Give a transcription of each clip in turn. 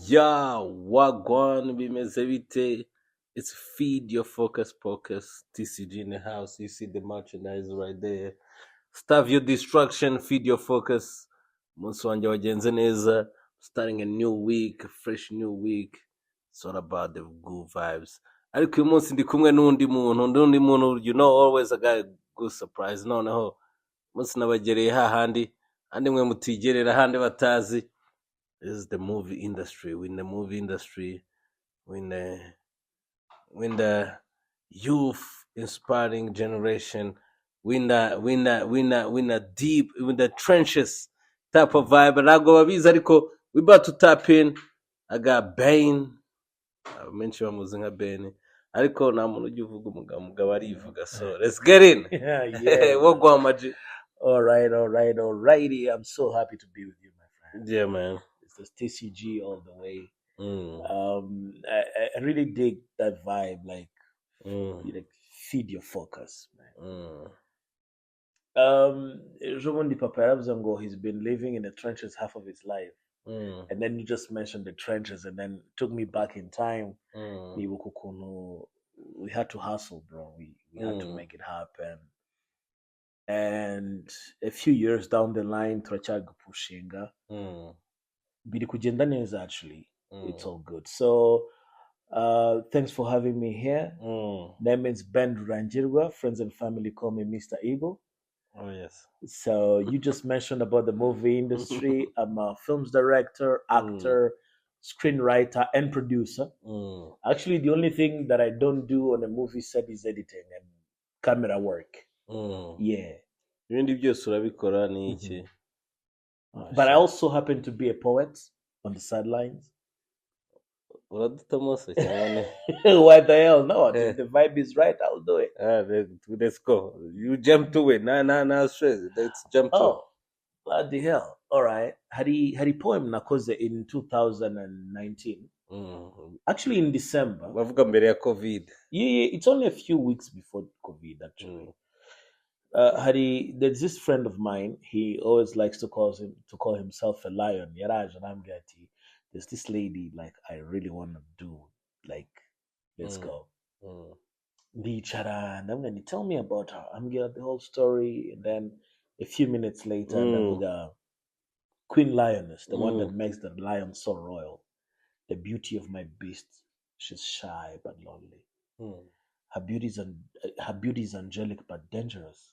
Ya wagwan bimeze bite? It's Feed Your Focus, TCG in the house. You see the merchandise right there. Starve Your Destruction, Feed Your Focus. Umunsi wanjye wagenze neza. Starting a new week, a fresh new week. It's all about the good vibes. Ariko uyu munsi ndi kumwe n'undi muntu, you know, always I got a good surprise. Noneho umunsi nabagereye hahandi, handi mwe mutigerera handi batazi. This is the movie industry. We're in the movie industry. We're in the youth inspiring generation. We're in the deep, in the trenches type of vibe. And I go ariko we about to tap in. I got Bane. I mentioned I'm using a Bane. Ariko nta muntu ujya uvuga umugabo arivuga. So let's get in. Yeah. What go on, Maji? Alrighty. I'm so happy to be with you, my friend. Yeah, man. It's the TCG all the way. Mm. I really dig that vibe, like Mm. you like feed your focus, man. Mm. Jobundi Papa yaravuze ngo he's been living in the trenches half of his life. Mm. And then you just mentioned the trenches and then took me back in time. Mm. Nibuka ukuntu we had to hustle, bro. We had to make it happen. And a few years down the line, turacyaga biri kugenda neza actually. It's all good. So thanks for having me here. Name is Ben Rangirwa. Friends and family call me Mr. Eagle. Oh, yes. So you just mentioned about the movie industry. I'm a films director, actor, screenwriter, and producer. Actually, the only thing that I don't do on a movie set is editing and camera work. Yeah. Ibindi byose urabikora ni iki? But I also happen to be a poet on the sidelines. Uradutamo se cyane. What the hell? No, if the vibe is right, I'll do it. Let's go. You jump to it. Nah, stress. Let's jump to it. Oh, what the hell? All right. Hari poem nakoze in 2019. Actually, in December. Bavuga mbere ya COVID. Yeah, it's only a few weeks before COVID, actually. There's this friend of mine. He always likes to call himself a lion. Yaraj and Amgati. There's this lady like I really want to do. Like, let's go. And I'm gonna tell me about her. I'm gonna the whole story, and then a few minutes later, then we got Queen Lioness, the one that makes the lion so royal. The beauty of my beast. She's shy but lonely. Her beauty is angelic but dangerous.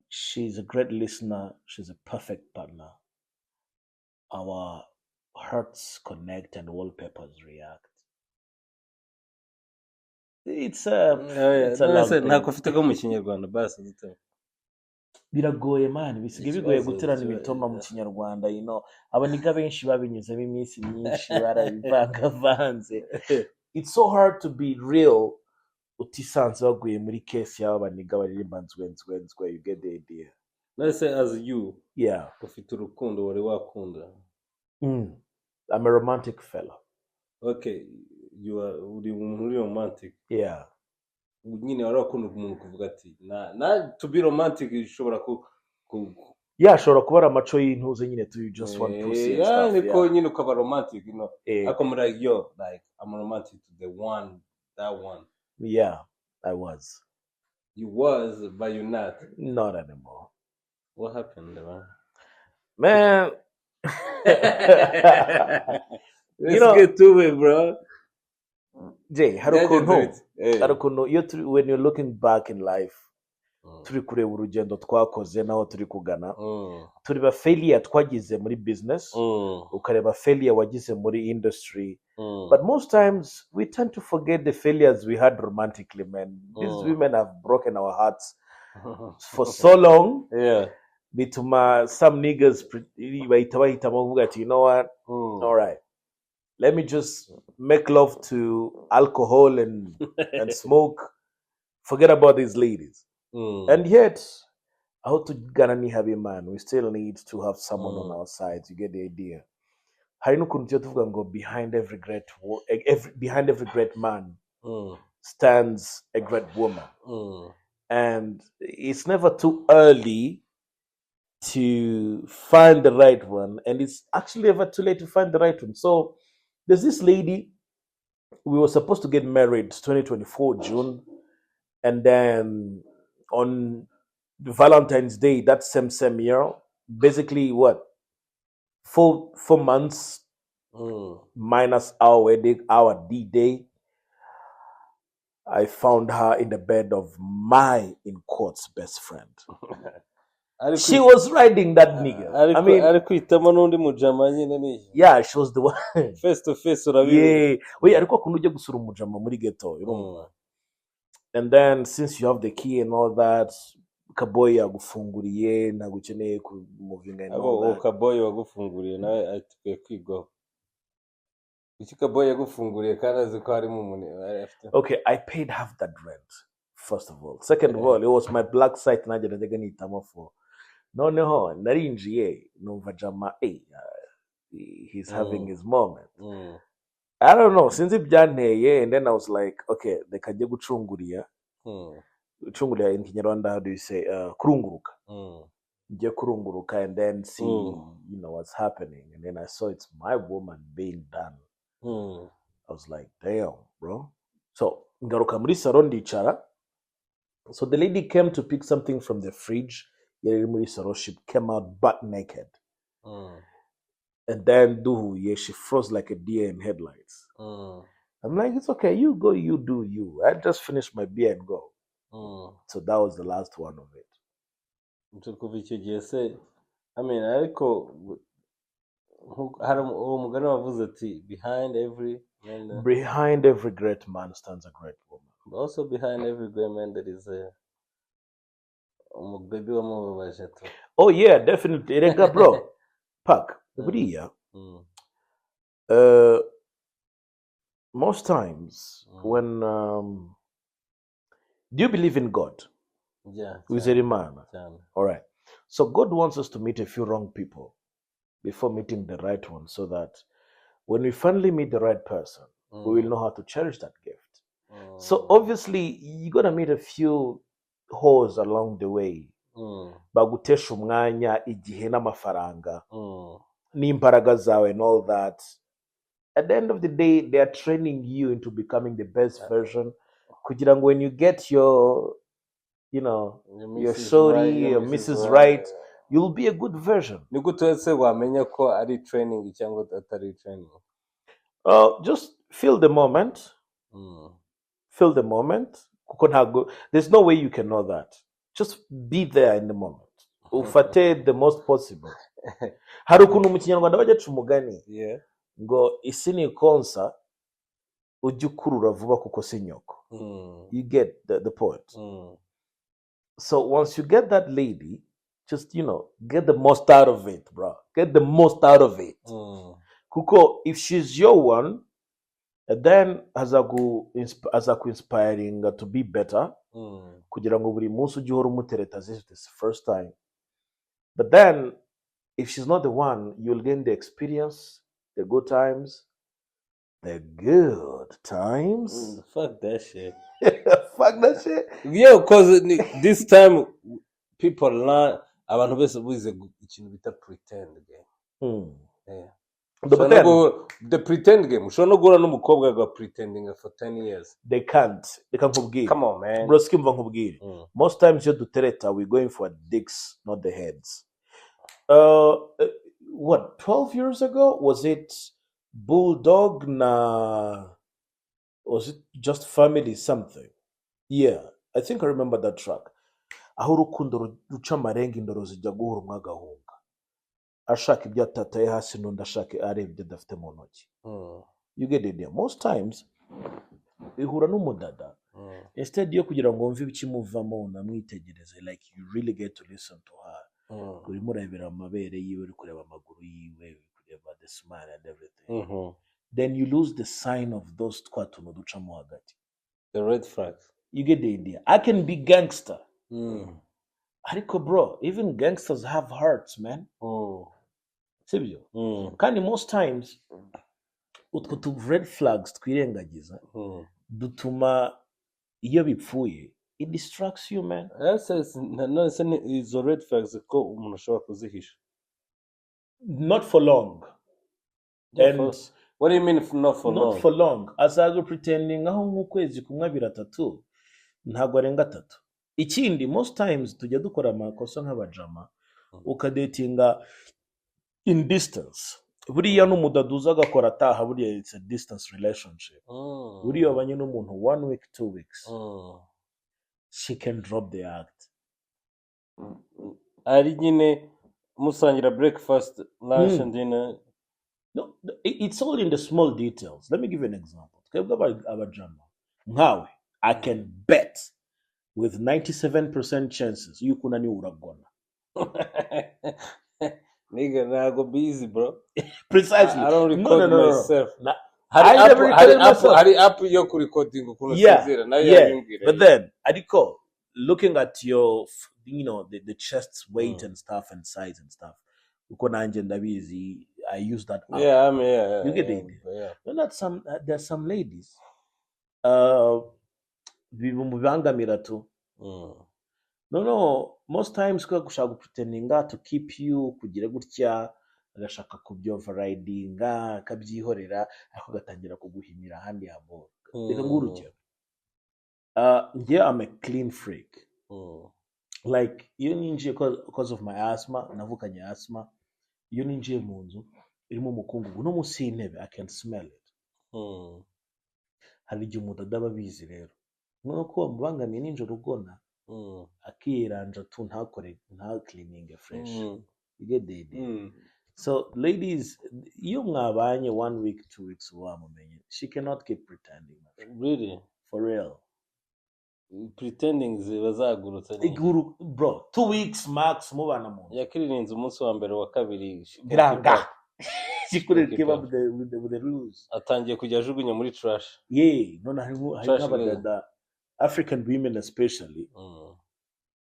She's a great listener. She's a perfect partner. Our hearts connect and wallpapers react. It's a long thing. Ntako ufite ko mu Kinyarwanda basi gito. Biragoye man, bisigaye bigoye guterana imitoma mu Kinyarwanda, you know. Abaniga benshi babinyuzemo iminsi myinshi barabivangavanze. It's so hard to be real. Utisanze waguye muri case y'aba baniga baririmba nzwe, you get the idea. Let's say as you. Yeah. Ufite urukundo wari wakunda. I'm a romantic fella. Okay, you are uri romantic. Yeah. Nyine wari wakunda umuntu kuvuga ati na to be romantic ishobora ku yeah, ashobora kuba amaco y'intuze nyine to you just want to see stuff. Niko nyine ukaba romantic, you know. I'm like I'm romantic to the one, that one. Yeah, I was. You was, but you're not. Not anymore. What happened, man? Let's get to it, bro. Jay, when you're looking back in life, turi kureba urugendo twakoze naho turi kugana, tureba failure twagize muri business, ukareba failure wagize muri industry, but most times we tend to forget the failures we had romantically, man. These women have broken our hearts for so long. Yeah. Bituma some niggas bahita bavuga ati, you know what? All right. Let me just make love to alcohol and smoke. Forget about these ladies. And yet, how to Ganani have a man? We still need to have someone on our side. You get the idea. Behind every great man stands a great woman. And it's never too early to find the right one, and it's actually ever too late to find the right one. So there's this lady. We were supposed to get married 2024 June, and then on Valentine's Day that same year, basically what 4 months minus our wedding, our D-Day, I found her in the bed of my, in quotes, best friend. She was riding that nigga. I mean, yeah, she was the one. face to face. Yeah. We ariko kuntu ujya gusura umujama muri ghetto, you know. And then since you have the key and all that, Kaboy yagufunguriye nagukeneye ku moving and all abo that. Kaboy wagufunguriye nawe atuye kwigaho. Iki Kaboy yagufunguriye kandi azi ko harimo umuntu. Okay, I paid half that rent. First of all. Second of all, it was my black site najya najyaga nitamo for. Noneho narinjiye numva jama he's having his moment. I don't know, since ibyanteye, and then I was like, okay, reka njye gucunguriya. Gucunguriya in Kinyarwanda, how do you say kurunguruka? Njye kurunguruka and then see you know what's happening, and then I saw it's my woman being done. I was like, damn, bro. So ngaruka muri salon ndicara. So the lady came to pick something from the fridge. She came out butt naked. And then she froze like a deer in headlights. I'm like, it's okay, you go, you do you. I just finished my beer and go. So that was the last one of it. I mean, ariko hari umugani wavuze ati behind every great man stands a great woman. But also behind every great man there is a baby wamubabaje tu. Oh yeah, definitely. Renga bro. Pak. Buriya. Most times when do you believe in God? Yeah. All right. So God wants us to meet a few wrong people before meeting the right one, so that when we finally meet the right person, we will know how to cherish that gift. So obviously you're gonna meet a few hoes along the way. Bagutesha umwanya, igihe n'amafaranga, n'imbaraga zawe and all that. At the end of the day, they are training you into becoming the best version. Kugira ngo when you get your, you know, your shorty, your Mrs. Right, you'll be a good version. Wamenya ko ari training cyangwa atari training. Just feel the moment. Feel the moment. There's no way you can know that. Just be there in the moment. Ufate the most possible. Hari ukuntu mu Kinyarwanda bajya ca umugani ngo isi ni konsa ujya ukurura vuba kuko si nyoko. You get the point. So once you get that lady, just, you know, get the most out of it, bro. Get the most out of it. Kuko if she's your one, and then azaku inspiring to be better, kugira ngo buri munsi ujye uhora umutereta as if it's the first time. But then if she's not the one, you'll gain the experience, the good times. Fuck that shit. Fuck that shit. Yeah, because this time people learn abantu bese buze ikintu bita pretend game. Yeah. So the pretend game. So no go n'umukobwa ga pretending for 10 years. They can't kubwira. Come on, man. Bro, skimva nkubwire. Most times you dutereta, we're going for dicks, not the heads. What, 12 years ago? Was it Bulldog na? Was it Just Family something? Yeah, I think I remember that track. Aho urukundo ruca amarenga indoro zijya guhura umwe agahunga. Ashaka ibyo atataye hasi n'undi ashaka areba ibyo adafite mu ntoki. You get the idea. Most times ihura n'umudada, instead yo kugira ngo wumve ibikimuvamo unamwitegereze, like you really get to listen to her. Urimo urebera amabere yiwe, uri kureba amaguru yiwe, uri kureba the smile and everything. Then you lose the sign of those twatuntu ducamo hagati. The red flags. You get the idea. I can be gangster. Ariko bro, even gangsters have hearts, man. Sibyo? Kandi most times utwo tu red flags twirengagiza dutuma iyo bipfuye it distracts you, man. nonese izo red flags ko umuntu ashobora kuzihisha. Not for long. Yeah, And what do you mean not for long? not for long. Azaga pretending aho nk'ukwezi kumwe abiri atatu ntabwo arenga atatu. Ikindi most times tujya dukora amakosa nk'abajama ukadetinga in distance. Buriya n'umudaduza agakora ataha buriya it's a distance relationship. Buriya wabanye n'umuntu 1 week 2 weeks. She can drop the act. Ari nyine musangira breakfast, lunch and dinner. No, it's all in the small details. Let me give you an example. Abajama. Nkawe, I can bet with 97% chances you kunani uragona. Nigga, nago busy, bro. Precisely. I don't record myself. No. I never recorded myself. Hari app yo recording ukuntu sinzira nayo yabimbwira. But then, Adiko, looking at your, the chest's weight and stuff and size and stuff, uko nanje ndabizi, I use that app. Yeah, I mean, yeah. You get the idea. Yeah. You know, there's some ladies. Bibangamira tu. No, most times kwa gushaka pretendinga to keep you kugira gutya agashaka kubyo overridinga akabyihorera ariko gatangira kuguhimira handi habo. Reka ngurukira. Ngiye I'm a clean freak. Like iyo ninjiye because of my asthma, navukanye asthma. Iyo ninjiye mu nzu irimo umukungugu no musi intebe I can smell it. Hari igihe umudada babizi rero. Nuko mubangamiye ninjoro ugona. Akiranja tu ntakore nta cleaning fresh. You get the idea. So ladies, iyo mwabanye 1 week 2 weeks wamumenye, she cannot keep pretending. Really? For real. Pretending zibazagurutse ni. Iguru bro, 2 weeks max mubana mu. Yakiririnze umunsi wa mbere wa kabiri. Granga. She couldn't keep up with the rules. Atangiye kujya ajugunya muri trash. Yeah, none hari nk'abadada African women especially.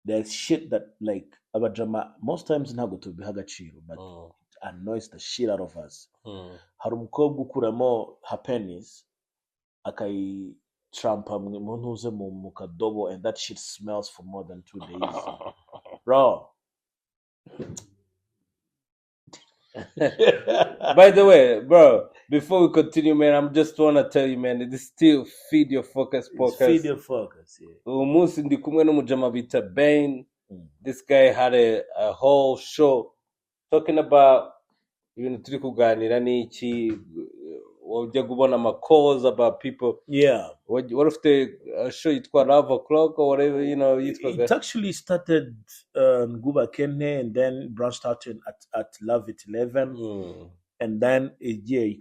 There's shit that like abajama most times ntago tubiha agaciro but it annoys the shit out of us. Hari umukobwa ukuramo her pennies akayi trampa mu ntuze mu kadobo and that shit smells for more than 2 days. Bro. By the way, bro, before we continue, man, I'm just want to tell you, man, it is still Feed Your Focus podcast. Feed Your Focus, yeah. Umunsi ndi kumwe n'umujama bita Bane. This guy had a whole show talking about ibintu turi kuganira n'iki wajya kubona ama calls about people. Yeah. What if the show yitwa Love O'Clock or whatever, It actually started Nguba Kenne and then branched out at Love It 11 and then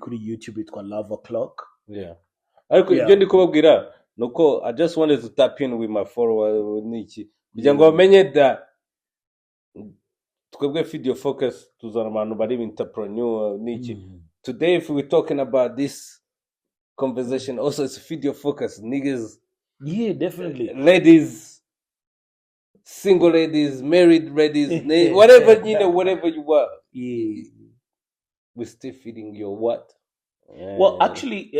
kuri YouTube yitwa Love O'Clock. Yeah. Ariko ibyo ndi kubabwira nuko I just wanted to tap in with my follower n'iki kugira ngo bamenye da twebwe Feed Your Focus tuzana abantu bari entrepreneur n'iki. Today, if we're talking about this conversation, also it's Feed Your Focus, niggas. Yeah, definitely. Ladies, single ladies, married ladies, whatever whatever you want. Yeah. We're still feeding your what? Well, actually,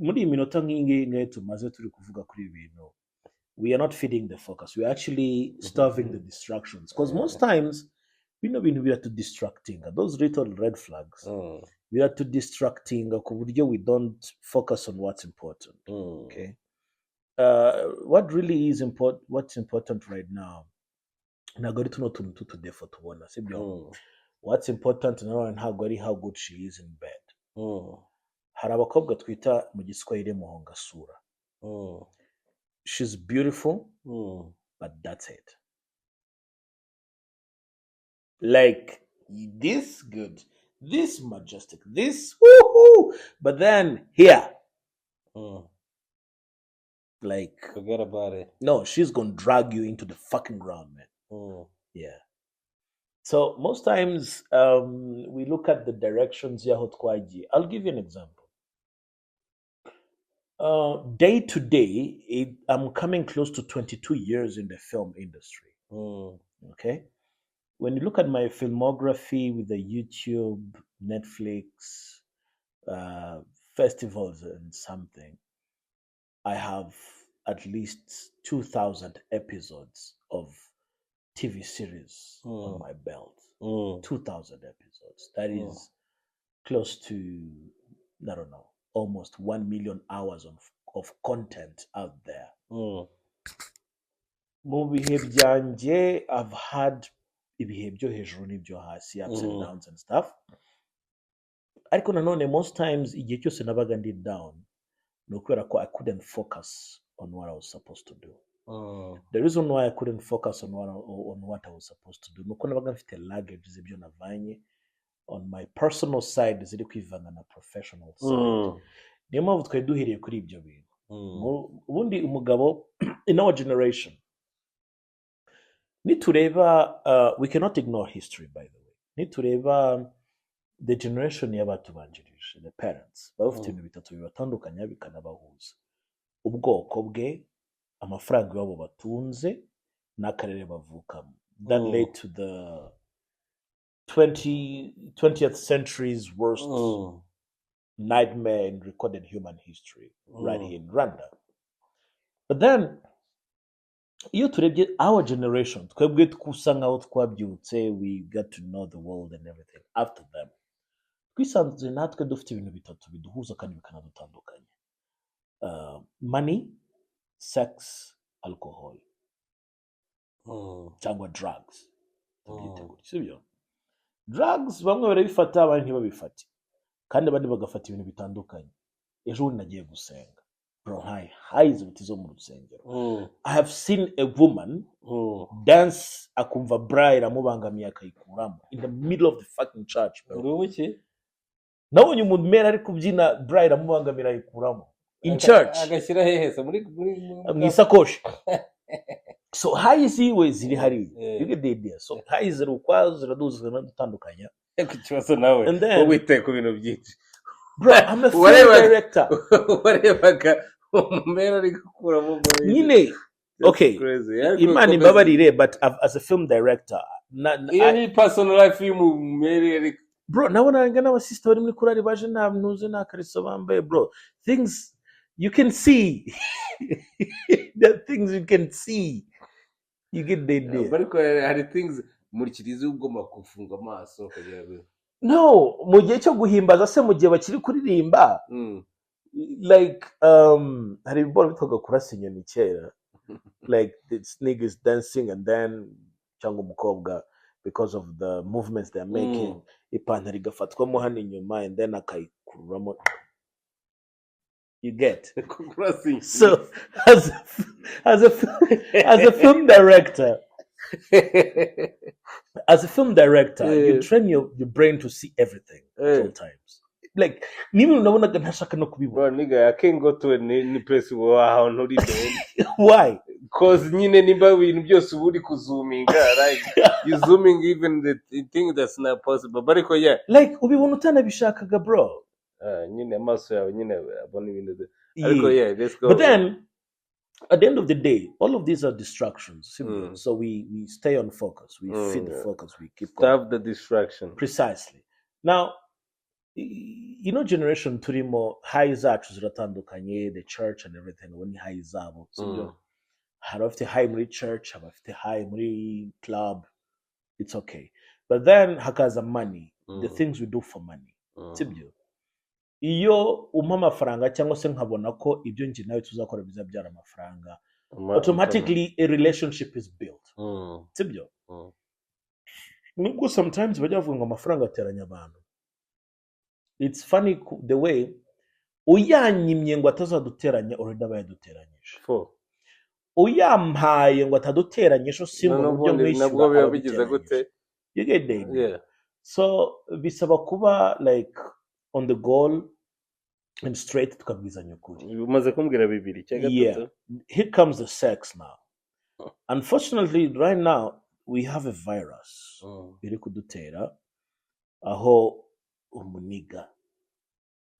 muri minota ngingi tumaze turi kuvuga kuri ibintu. We are not feeding the focus. We're actually starving the distractions. Because most times, we are too distracting. Those little red flags. We are too distracting. We don't focus on what's important. Okay. What really is important? What's important right now? What's important now and how good she is in bed. Hari abakobwa twita mu giswahili muhongasura. She's beautiful, but that's it. Like this good, this majestic, this woohoo, but then here, like forget about it. No, she's gonna drag you into the fucking ground, man. Yeah. So most times, we look at the directions. I'll give you an example. Day to day, I'm coming close to 22 years in the film industry. Okay. When you look at my filmography with the YouTube, Netflix, festivals and something, I have at least 2,000 episodes of TV series on my belt. 2,000 episodes. That is close to, I don't know, almost 1 million hours of content out there. Mu bihe byanje, I've had ibihe byo hejuru n'ibyo hasi, ups and downs and stuff. Ariko nanone most times igihe cyose nabaga ndi down, no kubera ko I couldn't focus on what I was supposed to do. The reason why I couldn't focus on what I was supposed to do, nuko nabaga mfite luggage z'ibyo navanye on my personal side ziri kwivanga na professional side. Niyo mpamvu twari duhereye kuri ibyo bintu. Ubundi umugabo in our generation, nitureba, we cannot ignore history, by the way. Nitureba the generation y'abatubanjirije, the parents, bafite ibintu bitatu bibatandukanya bikanabahuza. Ubwoko bwe, amafaranga yabo batunze, n'akarere bavukamo. That led to the 20th century's worst nightmare in recorded human history, right here in Rwanda. But then, iyo turebye our generation, twebwe twusa nkaho twabyutse, we got to know the world and everything after them. Twisanze natwe dufite ibintu bitatu biduhuza kandi bikanadutandukanya. Money, sex, alcohol. Cyangwa drugs. Sibyo? Drugs bamwe barabifata abandi ntibabifate. Kandi abandi bagafata ibintu bitandukanye. Ejo nagiye gusenga. Bro, highs zo mu rusengero. I have seen a woman dance akumva braille amubangamiye akayikuramo in the middle of the fucking church, bro. Urubuki? Nabonye umuntu mera ari kubyina braille amubangamira ayikuramo in church. Agashyira hehe se muri mu isakoshi. So highs iwe ziri hari. You get the idea. So highs ziri ukwazo ziraduza dutandukanya. Ikibazo nawe wite ku bintu byinshi. Bro, I'm a film director. Warebaga umumera ari gukuramo nyine. Okay, Imana imbabarire, but as a film director, any personal life y'umumere. Bro, nabona ngana abasista bari muri kurari baje nta ntuze nta kariso bambaye, bro. Things you can see. The things you can see. You get the idea. But hari things muri kirizi ugomba kufunga amaso kugira. No, mu gihe cyo guhimbaza se mu gihe bakiri kuririmba. Like hari ibiboro bitoga kurasa inyoni kera. Like this niggas dancing and then cyangwa umukobwa because of the movements they are making, ipantaro igafatwamo hano inyuma and then akayikururamo. You get. So as a film director, you train your brain to see everything at all times. Like, niba unabonaga ntashaka no kubibona. Bro, nigga, I can't go to any place wow nturi doing. Why? Because nyine nimba ibintu byose uburi kuzoominga, right? You zooming even the thing that's not possible. But ariko yeah. Like, ubibona utanabishakaga, bro. Nyine amaso yawe nyine abona ibintu. Ariko yeah, let's go. But then at the end of the day, all of these are distractions. So we stay on focus. We feed the focus. We keep going. Stop the distraction. Precisely. Now, you know, generation turimo high zacu ziratandukanye, the church and everything. When high zabo, so hari afite high muri church, hari afite high muri club. It's okay. But then hakaza money, the things we do for money. Sibyo. Iyo umpa amafaranga cyangwa se nkabona ko ibyo nje nawe tuzakora bizabyara amafaranga, automatically a relationship is built. Sibyo. Nubwo sometimes bajya bavuga ngo amafaranga ateranya abantu. It's funny the way uyanyimye ngo atazaduteranya already abayaduteranyije. Uyampaye ngo ataduteranyije simba mu byo mwishyura. Nabwo biba bigize gute? You get the idea. Yeah. So bisaba kuba like on the goal and straight tukabwizanya ukuri. Umaze kumbwira bibiri cya gatatu. Yeah. Here comes the sex now. Unfortunately, right now we have a virus iri kudutera aho umuniga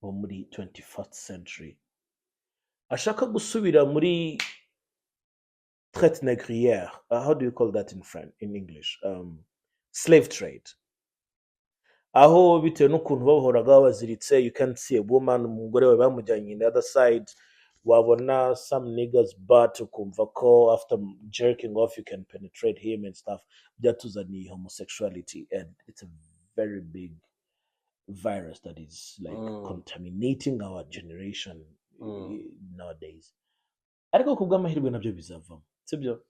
wo muri 21st century ashaka gusubira muri traite négrière. How do you call that in French, in English? Slave trade. Aho bitewe n'ukuntu bahoraga baziritse, you can't see a woman, umugore we bamujyanye in the other side, wabona some niggas butt ukumva ko after jerking off you can penetrate him and stuff, byatuzaniye homosexuality, and it's a very big virus that is like contaminating our generation nowadays. Ariko kubw'amahirwe nabyo bizavamo, sibyo?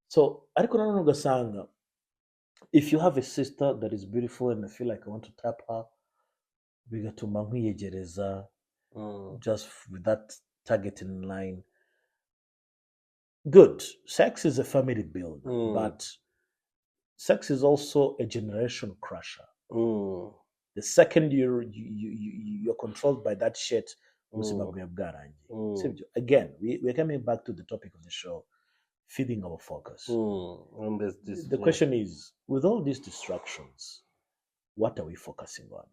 So ariko nanone ugasanga if you have a sister that is beautiful and I feel like I want to tap her, bigatuma nkwiyegereza just with that target in line. Good. Sex is a family build, but sex is also a generation crusher. The second you're controlled by that shit, again, we're coming back to the topic of the show, feeding our focus. And The question is, with all these distractions, what are we focusing on?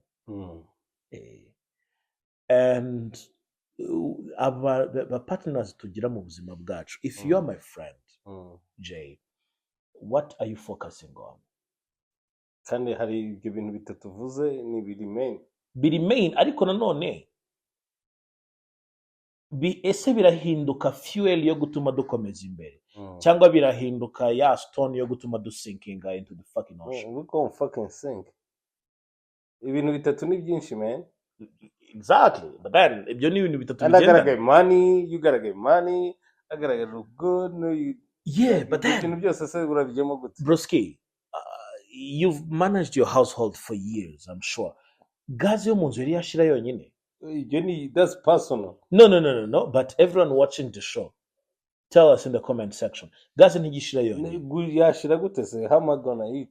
And the partners tugira mu buzima bwacu, if you are my friend, Jay, what are you focusing on? kandi hari ibyo bintu bitatu uvuze ni biremain ariko nanone ese birahinduka fuel yo gutuma dukomeza imbere cyangwa birahinduka ya stone yo gutuma dusinkinga into the fucking ocean. We go fucking sink. Ibintu bitatu ni byinshi, man. Exactly, but then ibyo ni ibintu bitatu bigenda. I gotta get money, you gotta get money, I gotta look good, no you. Yeah, but then ibintu byose se urabijemo gute? Broski, you've managed your household for years, I'm sure. Gazi yo munzu yari yashira yonyine. That's personal. No, but everyone watching the show, tell us in the comment section. Gazi ntigishira yonyine. Yashira gute se? How am I gonna eat?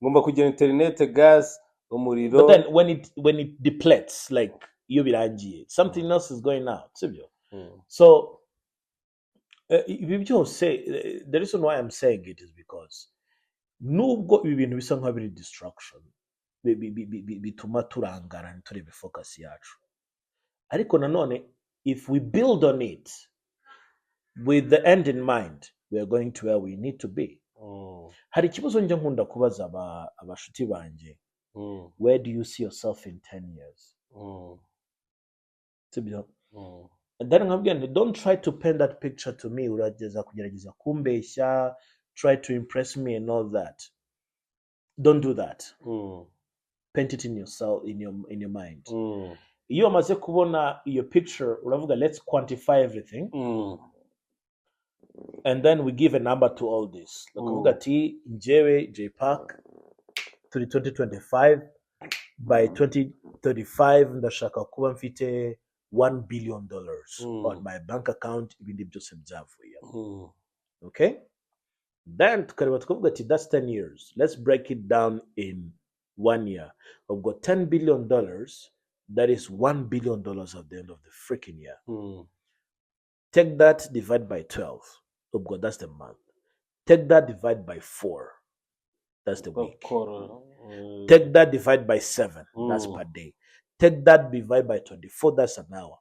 Ngomba kugira internet, gas, umuriro. But then when it depletes, like you birangiye, something else is going out, sibyo? So the reason why I'm saying it is because nubwo ibi bintu bisa nka biri distraction bituma turangara nturebe focus yacu, ariko nanone if we build on it with the end in mind, we are going to where we need to be. Hari ikibazo njya nkunda kubaza abashuti banje, where do you see yourself in 10 years? Sibyo? And then again, don't try to paint that picture to me, urageza kugerageza kumbeshya, try to impress me and all that. Don't do that. Paint it in yourself, in your mind. Iyo amaze kubona your picture, uravuga let's quantify everything. And then we give a number to all this. Ukavuga ati njyewe J Park 2025, by 2035 ndashaka kuba mfite $1 billion on my bank account, ibindi byose byavuye. Okay? Then tukareba tukavuga ati that's 10 years. Let's break it down in 1 year. We've got $10 billion. That is $1 billion at the end of the freaking year. Take that, divide by 12. Oh God, that's the month. Take that, divide by 4. That's the week. Take that, divide by 7. That's per day. Take that, divide by 24. That's an hour.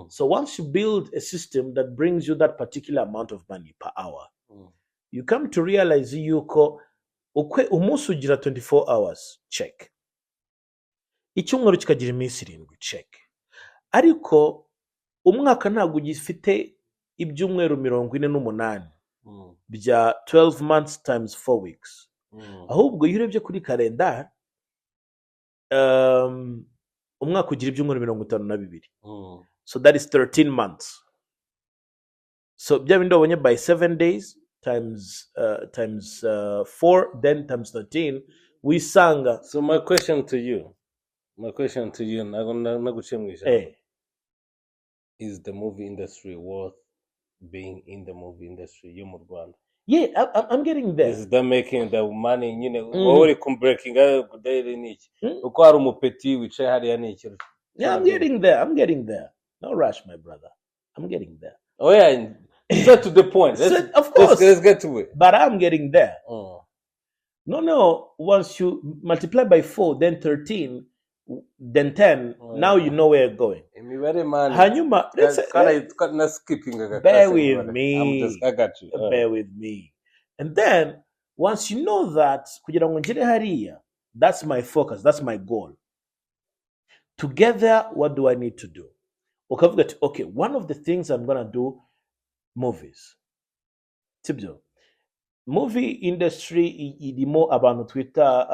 So once you build a system that brings you that particular amount of money per hour, you come to realize yuko umunsi ugira 24 hours, check. Icyumweru kikagira iminsi 7, check. Ariko umwaka ntabwo ugifite ibyumweru 48 bya 12 months times 4 weeks. Ahubwo iyo urebye kuri kalendar, umwaka ugira ibyumweru 52. So that is 13 months. So bya bindi wabonye by 7 days times 4, then times 13, we sang. So my question to you, is the movie industry worth being in the movie industry? You mu Rwanda? Yeah, I'm getting there. Is that making the money? You know, already breaking out daily niche. Uko hari umupeti wicaye hariya niki. Yeah, I'm getting there. No rush, my brother. I'm getting there. Oh yeah, get to the point. Of course. Let's get to it. But I'm getting there. No. Once you multiply by 4, then 13, then 10, now you know where you're going. Hanyuma, bear with me. I got you. Bear with me. And then, once you know that, kugira ngo ngire hariya, that's my focus, that's my goal. Together, what do I need to do? ukavuga ati okay, one of the things I'm gonna do, movies. Sibyo? Movie industry irimo abantu twita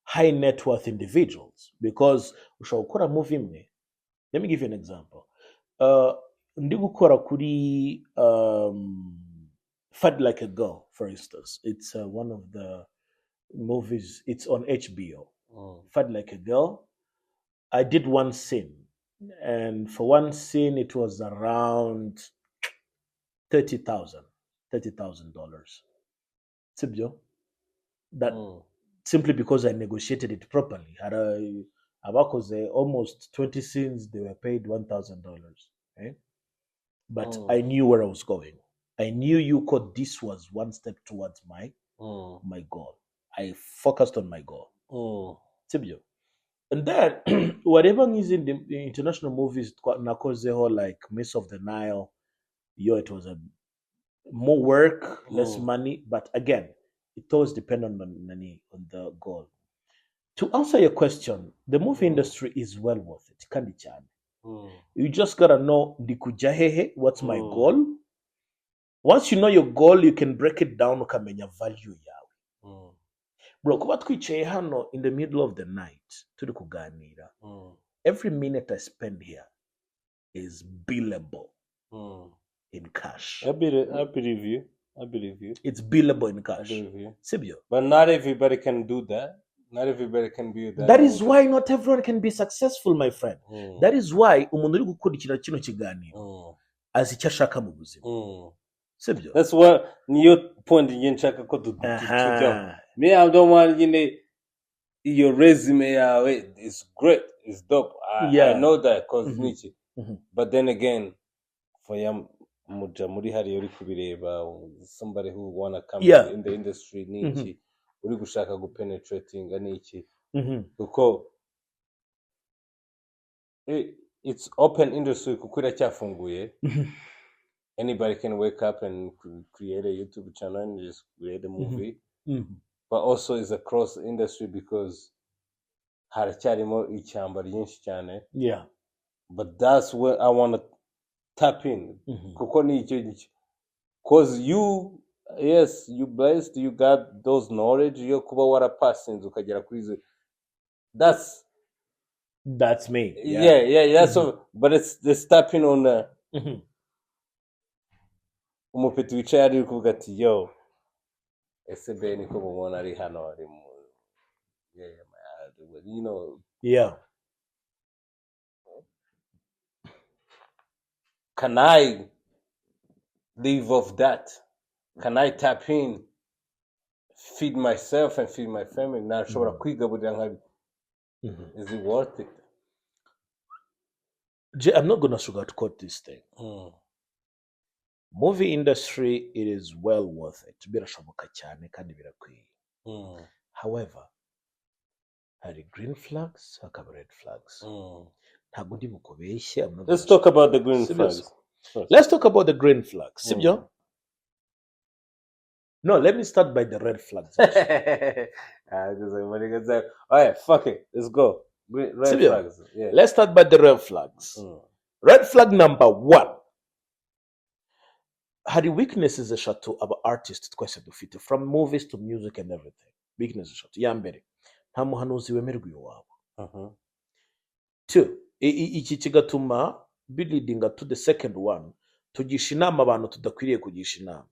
high net worth individuals, because ushobora gukora movie imwe. Let me give you an example. Ndi gukora kuri Fight Like a Girl, for instance. It's one of the movies. It's on HBO. Fight Like a Girl. I did one scene, and for one scene it was around $30,000. Sibyo? That simply because I negotiated it properly. Had I almost 20 scenes, they were paid $1,000. Okay? But I knew where I was going. I knew you code this was one step towards my goal. I focused on my goal. Sibyo? And then whatever is in the international movies, nakozeho like Miss of the Nile, it was a more work, less money, but again, it always depends on the goal. To answer your question, the movie industry is well worth it. Kandi cyane. You just gotta know ndikujahehe, what's my goal. Once you know your goal, you can break it down ukamenya value yawe. Bro, kuba twicaye hano in the middle of the night turi kuganira, every minute I spend here is billable in cash. I believe you. It's billable in cash. I believe you. Sibyo? But not everybody can do that. Not everybody can be that. That is why not everyone can be successful, my friend. That is why umuntu uri gukurikira kino kiganiro azi icyo ashaka mu buzima. Sibyo? That's what niyo point ngiye nshaka ko tujya. Me, I don't want your resume yawe is great, it's dope. I know that because nichi. But then again, for muja muri hari uri kubireba, somebody who wanna come in the industry nichi, uri gushaka go penetrating nichi. Because it's open industry kuko iracyafunguye. Anybody can wake up and create a YouTube channel and just create a movie. But also it's a cross industry because haracyarimo icyamba ryinshi cyane. Yeah. But that's where I want to tap in. Kuko ni icyo cause you blessed, you got those knowledge, yo kuba warapasinze ukagera kuri that's me. Yeah. So but it's tapping on umupeti wicaye ari kuvuga ati yo ese be niko mubona ari hano ari mu you know. Can I live off that? Can I tap in, feed myself and feed my family? Nashobora kwigaburira nkabi. Is it worth it? I'm not gonna sugarcoat this thing. Movie industry, it is well worth it. Birashoboka cyane kandi birakwiye. However, hari green flags, hakaba red flags. Ntabwo ndi bukubeshye. Let's talk about the green flags. Let's talk about the green flags. Sibyo? No, let me start by the red flags. Alright, fuck it. Let's go. Red flags. Yeah. Let's start by the red flags. Red flag number 1. Hari weaknesses eshatu aba artists twese dufite, from movies to music and everything. Weaknesses eshatu. Ya mbere, nta muhanuzi wemerwa iwabo. 2, iki kigatuma leading to the second one, tugisha inama abantu tudakwiriye kugisha inama.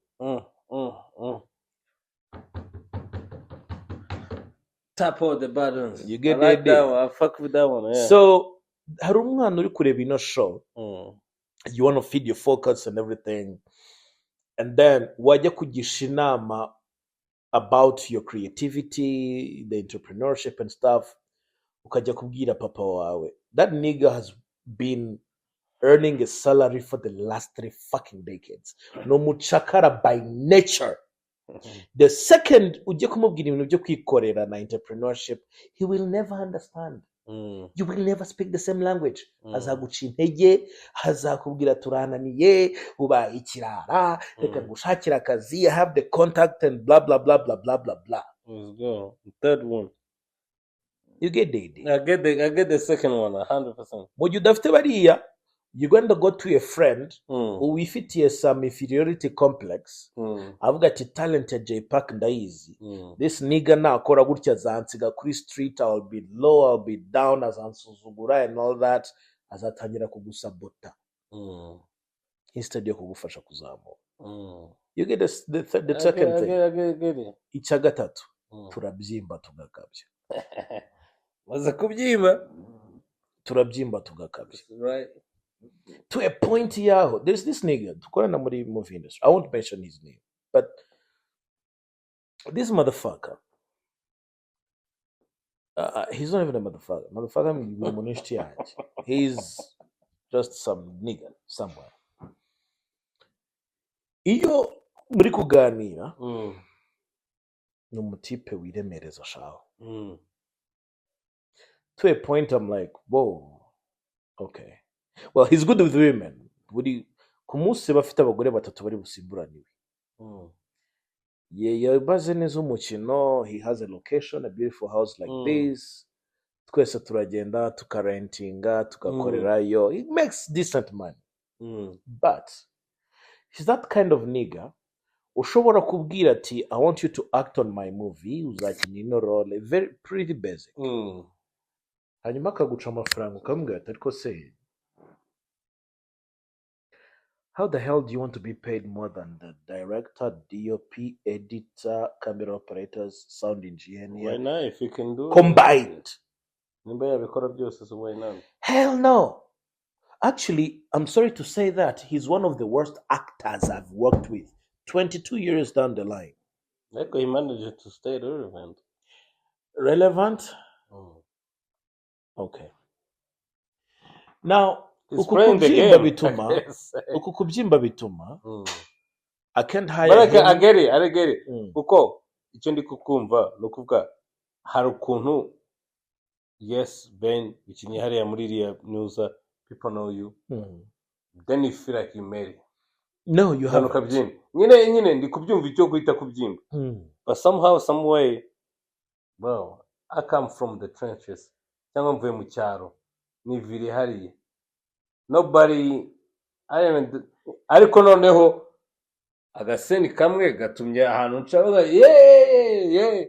Tap all the buttons. You get I like that one. I fuck with that one. Yeah. So hari umwana uri kureba ino show. You want to feed your focus and everything, and then wajya kugisha inama about your creativity, the entrepreneurship and stuff, ukajya kubwira papa wawe. That nigga has been earning a salary for the last 3 fucking decades. No muchakara by nature. The second ujye kumubwira ibintu byo kwikorera na entrepreneurship, he will never understand. You will never speak the same language. Azaguca intege, azakubwira turananiye, ubaye ikirara, reka gushakira akazi, I have the contact and blah blah blah blah blah blah blah. Let's go. Third one. You get the idea. I get the second one 100%. Mu gihe udafite bariya, you're going to go to a friend Mm. wifitiye some inferiority complex, avuga ati talent ya Jay Park ndayizi. This nigga nakora gutya azansiga kuri street, I'll be low, I'll be down, azansuzugura and all that, azatangira kugusabota instead yo kugufasha kuzamuka. You get the second thing. I get it. Icya gatatu, turabyimba tugakabya. Maze kubyimba. Turabyimba tugakabya. Right. To a point yaho, there's this nigga dukorana muri movie industry. I won't mention his name, but this motherfucker, he's not even a motherfucker. Motherfucker, he's just some nigga somewhere. Iyo muri kuganira, ni umutipe wiremereza shaho. To a point I'm like, whoa, okay. Well, he's good with women. Ku munsi bafite abagore batatu bari busimburaniwe. Yabaze neza umukino, he has a location, a beautiful house like this. Twese turagenda, tukarentinga, tukakorerayo. He makes decent money. But he's that kind of nigga ushobora kubwira ati, I want you to act on my movie, uzakina ino role, very pretty basic. Hanyuma akaguca amafaranga ukamubwira ati, ariko se, how the hell do you want to be paid more than the director, DOP, editor, camera operators, sound engineer? Why not? If you can do combined. Hell no. Actually, I'm sorry to say that he's one of the worst actors I've worked with. 22 years down the line. Like he managed to stay relevant. Relevant? Okay. Now, uku kubyimba bituma I can't hire him. I get it. Kuko icyo ndi kukumva no kuvuga hari ukuntu yes Ben bikinye hariya muri iriya news, people know you, then you feel like you made it. No, you haven't. Kabyimba nyine ndi kubyumva icyo guhita kubyimba, but somehow some way, bro, I come from the trenches, cyangwa mvuye mu cyaro niviri hariya, nobody ariko noneho agaseni kamwe gatumye ahantu ncabaga yeah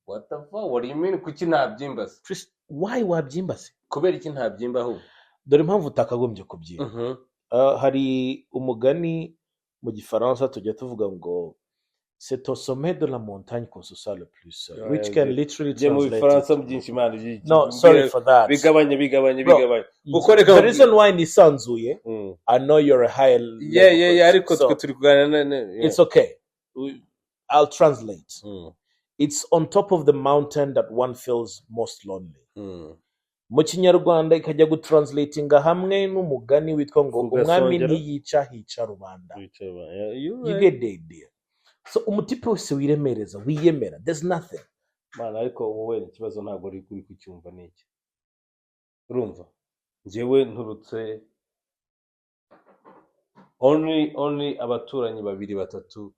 what the fuck, what do you mean kuki ntabyimba se? Why wabyimba se? Kubera iki ntabyimba aho? Dore impamvu utakagombye kubyimba. Hari umugani mu gifaransa tujya tuvuga ngo c'est au sommet de la montagne qu'on se sent le plus seul, which can literally translate. No, sorry for that. Bigabanye. The reason why nisanzuye, I know you're a higher level. Yeah, ariko turi kuganira. It's okay. I'll translate. It's on top of the mountain that one feels most lonely. Mu Kinyarwanda ikajya gutranslatinga hamwe n'umugani witwa ngo umwami ntiyica hica rubanda. You get the idea. So umutipe wese wiremereza, wiyemera, there's nothing. Man, ariko wowe ikibazo ntabwo ari kuri kucyumva niki. Urumva? Njyewe nturutse only abaturanyi babiri batatu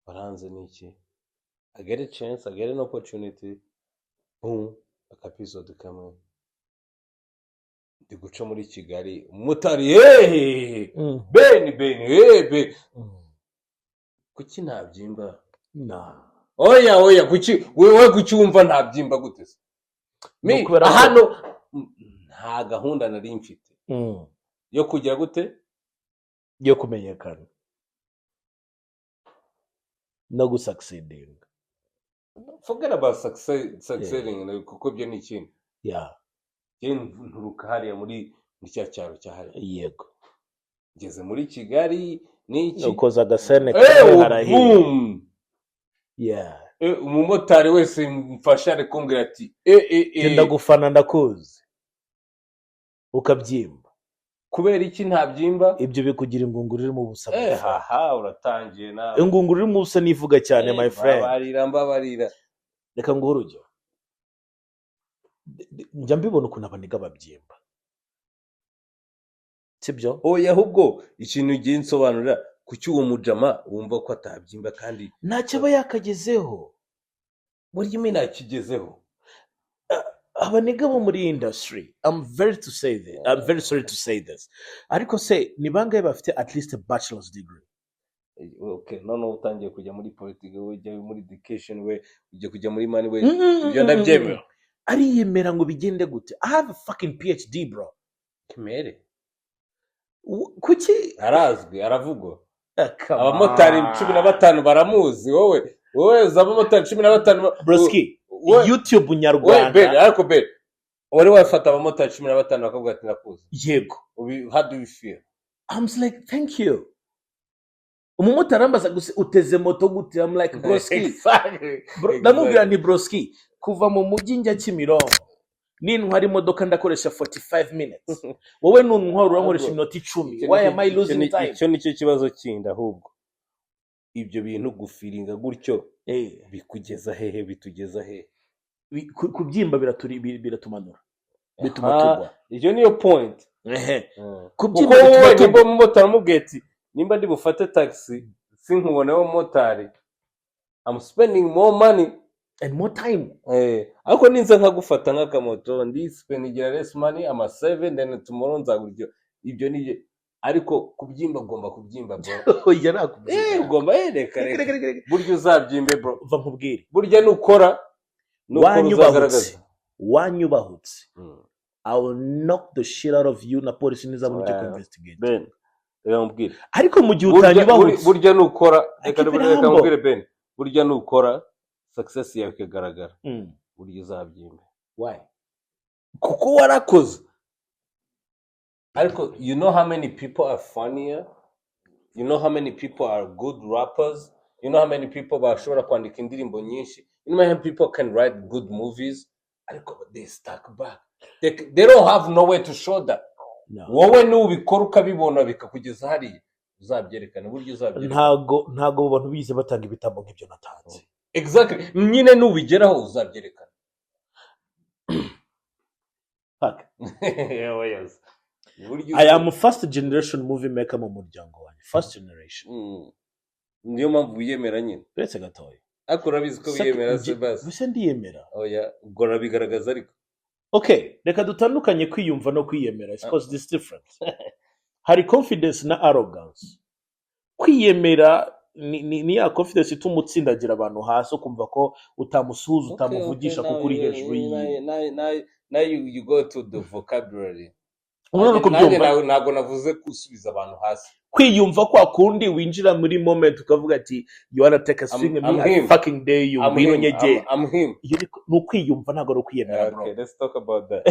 baranze niki. I get a chance, I get an opportunity. Boom, akapisode kamwe. Ndi guca muri Kigali, umutari Ben. Kuki ntabyimba? Oya kuki wewe kucyumva ntabyimba gute se? Hano nta gahunda nari mfite yo kugira gute, yo kumenyekana no gusucceeding. Forget about succeeding, kuko byo ni ikintu. Nturuka hariya muri cya cyaro cyahariya. Yego. Ngeze muri Kigali niki ukoza agasene harahiye. Umumotari wese mfasha ari kumbwira ati genda gufana ndakuzi ukabyimba. Kubera iki ntabyimba? Ibyo bikugira ingunguru iri mu busa. Uratangiye nawe. Ingunguru iri mu busa nivuga cyane my friend. Mbabarira. Reka nguhe urugero. Njya mbibona ukuntu abaniga babyimba. Sibyo? Oya ahubwo ikintu ugiye nsobanurira kuki uwo mujama wumva ko atabyimba kandi ntacyo aba yakagezeho. What do you mean akigezeho? abaniga bo muri industry, I'm very sorry to say this, ariko se ni bangahe bafite at least a bachelor's degree? Okay, noneho utangiye kujya muri politiki, we ujya muri education, we ujya kujya muri money, we ibyo ndabyemera. Ariyemera ngo bigende gute? I have a fucking PhD, bro. Kimere Kuki arazwi, aravugwa. Abamotari 15 baramuzi. Wowe uzi abamotari 15 broski YouTube nyarwanda. Ariko wari wafata abamotari 15 bakavuga ati nakuzi. Yego. How do you feel? I'm like, thank you. Umumotari ambaza gusa uteze moto gute? I'm like, broski. Exactly. Ndamubwira ni broski, kuva mu mujyi njya Kimironko n'intwara imodoka ndakoresha 45 minutes. Wowe n'untwara urankoresha iminota 10. Why am I losing time? Icyo nicyo kibazo kindi ahubwo. Ibyo bintu gufiringa gutyo bikugeza hehe, bitugeza hehe? Kubyimba biratumanura. Bituma tugwa. Iyo niyo point. Kubyimba bituma umumotari amubweti nimba ndi bufate taxi sinkuboneho umumotari, I'm spending more money and more time. Ariko ninza nkagufata nk'akamoto ndi spendingira less money, I'm a 7, then tomorrow nzaguryo. Ibyo nije ariko kubyimba ugomba kubyimba bro. Oya nakubyimba. Ugomba reka. Buryo uzabyimbe bro. Uva nkubwire. Burya nukora wanyubahutse. I will knock the shit out of you na police nizabona cyo investigate. Ben, reka nkubwire. Ariko mu gihe utanyubahutse. Burya nukora, reka nkubwire Ben. Burya nukora success yawe ikagaragara. Burya uzabyimbe. Why? Kuko warakoze. Ariko you know how many people are funnier? You know how many people are good rappers? You know how many people bashobora kwandika indirimbo nyinshi? You know how many people can write good movies? Ariko they stuck back. They don't have nowhere to show that. No. Wowe nubikora ukabibona bikakugeza hariya uzabyerekana. Buryo uzabyerekana. Ntago abantu bize batanga ibitambo nk'ibyo natanze. Exactly. Nyine nubigeraho uzabyerekana. Fuck. Yes. I am a first generation movie maker mu muryango wanjye. First generation. Niyo mpamvu wiyemera nyine. Uretse gatoya. Ariko urabizi ko wiyemera se basi. Bise ndiyemera. Oya, ubwo rabigaragaza ariko. Okay, reka dutandukanye kwiyumva no kwiyemera. I suppose this different. Hari confidence na arrogance. Kwiyemera ni ya confidence ituma utsindagira abantu hasi ukumva ko utamusuhuza, utamuvugisha kuko uri hejuru yiwe. Now you go to the vocabulary. Ntabwo navuze gusubiza abantu hasi. Kwiyumva kwa kundi winjira muri moment ukavuga ati you wanna take a swing and me fucking day you ngwino nyegeye. I'm him. No kwiyumva ntago ari kwiyemera bro. Okay, let's talk about that.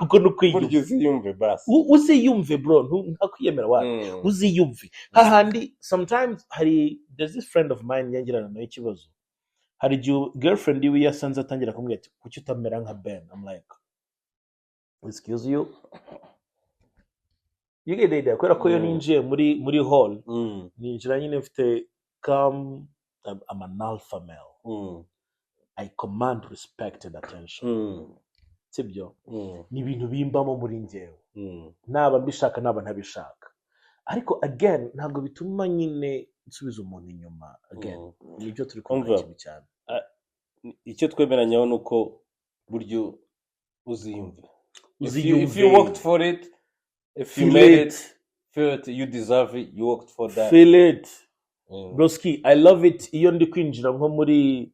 Uko no kwiyumva. Buryo uziyumve basi. Uziyumve bro, ntakwiyemera wapi. Uziyumve. Hahandi sometimes there's this friend of mine yangirana nayo ikibazo. Hari girlfriend iwe yasanze atangira kumubwira ati kuki utamera nka Ben. I'm like, excuse you. You get the idea. Kubera ko yo ninjiye muri hall, ninjira nyine mfite calm. I'm an alpha male. I command respect and attention. Sibyo? Ni ibintu bimbamo muri njyewe. Naba mbishaka naba ntabishaka. Ariko again ntabwo bituma nyine nsubiza umuntu inyuma. Again nibyo turi kumva cyane. Icyo twemeranyaho nuko buryo uziyumve. If you worked for it, if you made it, feel it, you deserve it, you worked for that. Feel it. Broski, I love it. Iyo ndi kwinjira nko muri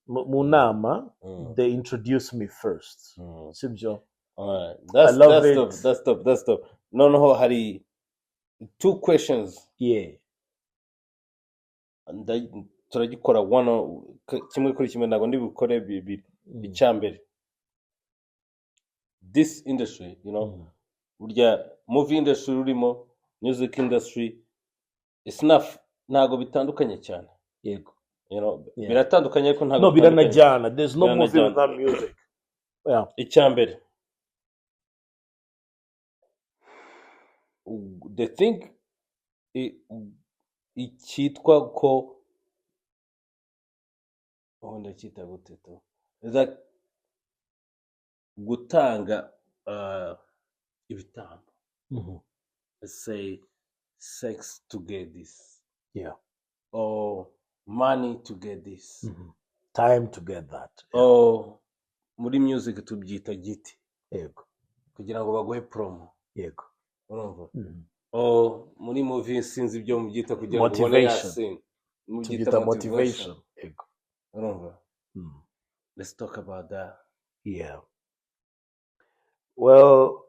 mu nama, they introduce me first. Sibyo? Alright. That's tough. No, hari 2 questions. Yeah. Turagikora kimwe kuri kimwe ntabwo ndi bukore bibiri. Icyambere. This industry, you know, burya movie industry urimo, music industry, it's ntago bitandukanye cyane. Yego. You know, biratandukanye ariko ntago. No, biranajyana. There's no movie without music. Yeah. Icyambere. They think icyitwa ko ndacyita gute to that gutanga ibitambo. Let's say sex to get this. Yeah. Or money to get this. Time to get that. Yeah. Or muri music tubyita giti yego kugira ngo baguhe promo yego urumva Mhm. muri movie sinzi ibyo mubyita kugira ngo ubone Motivation. yasin mubyita tubyita motivation motivation yego urumva Mhm. let's talk about that Yeah. Well,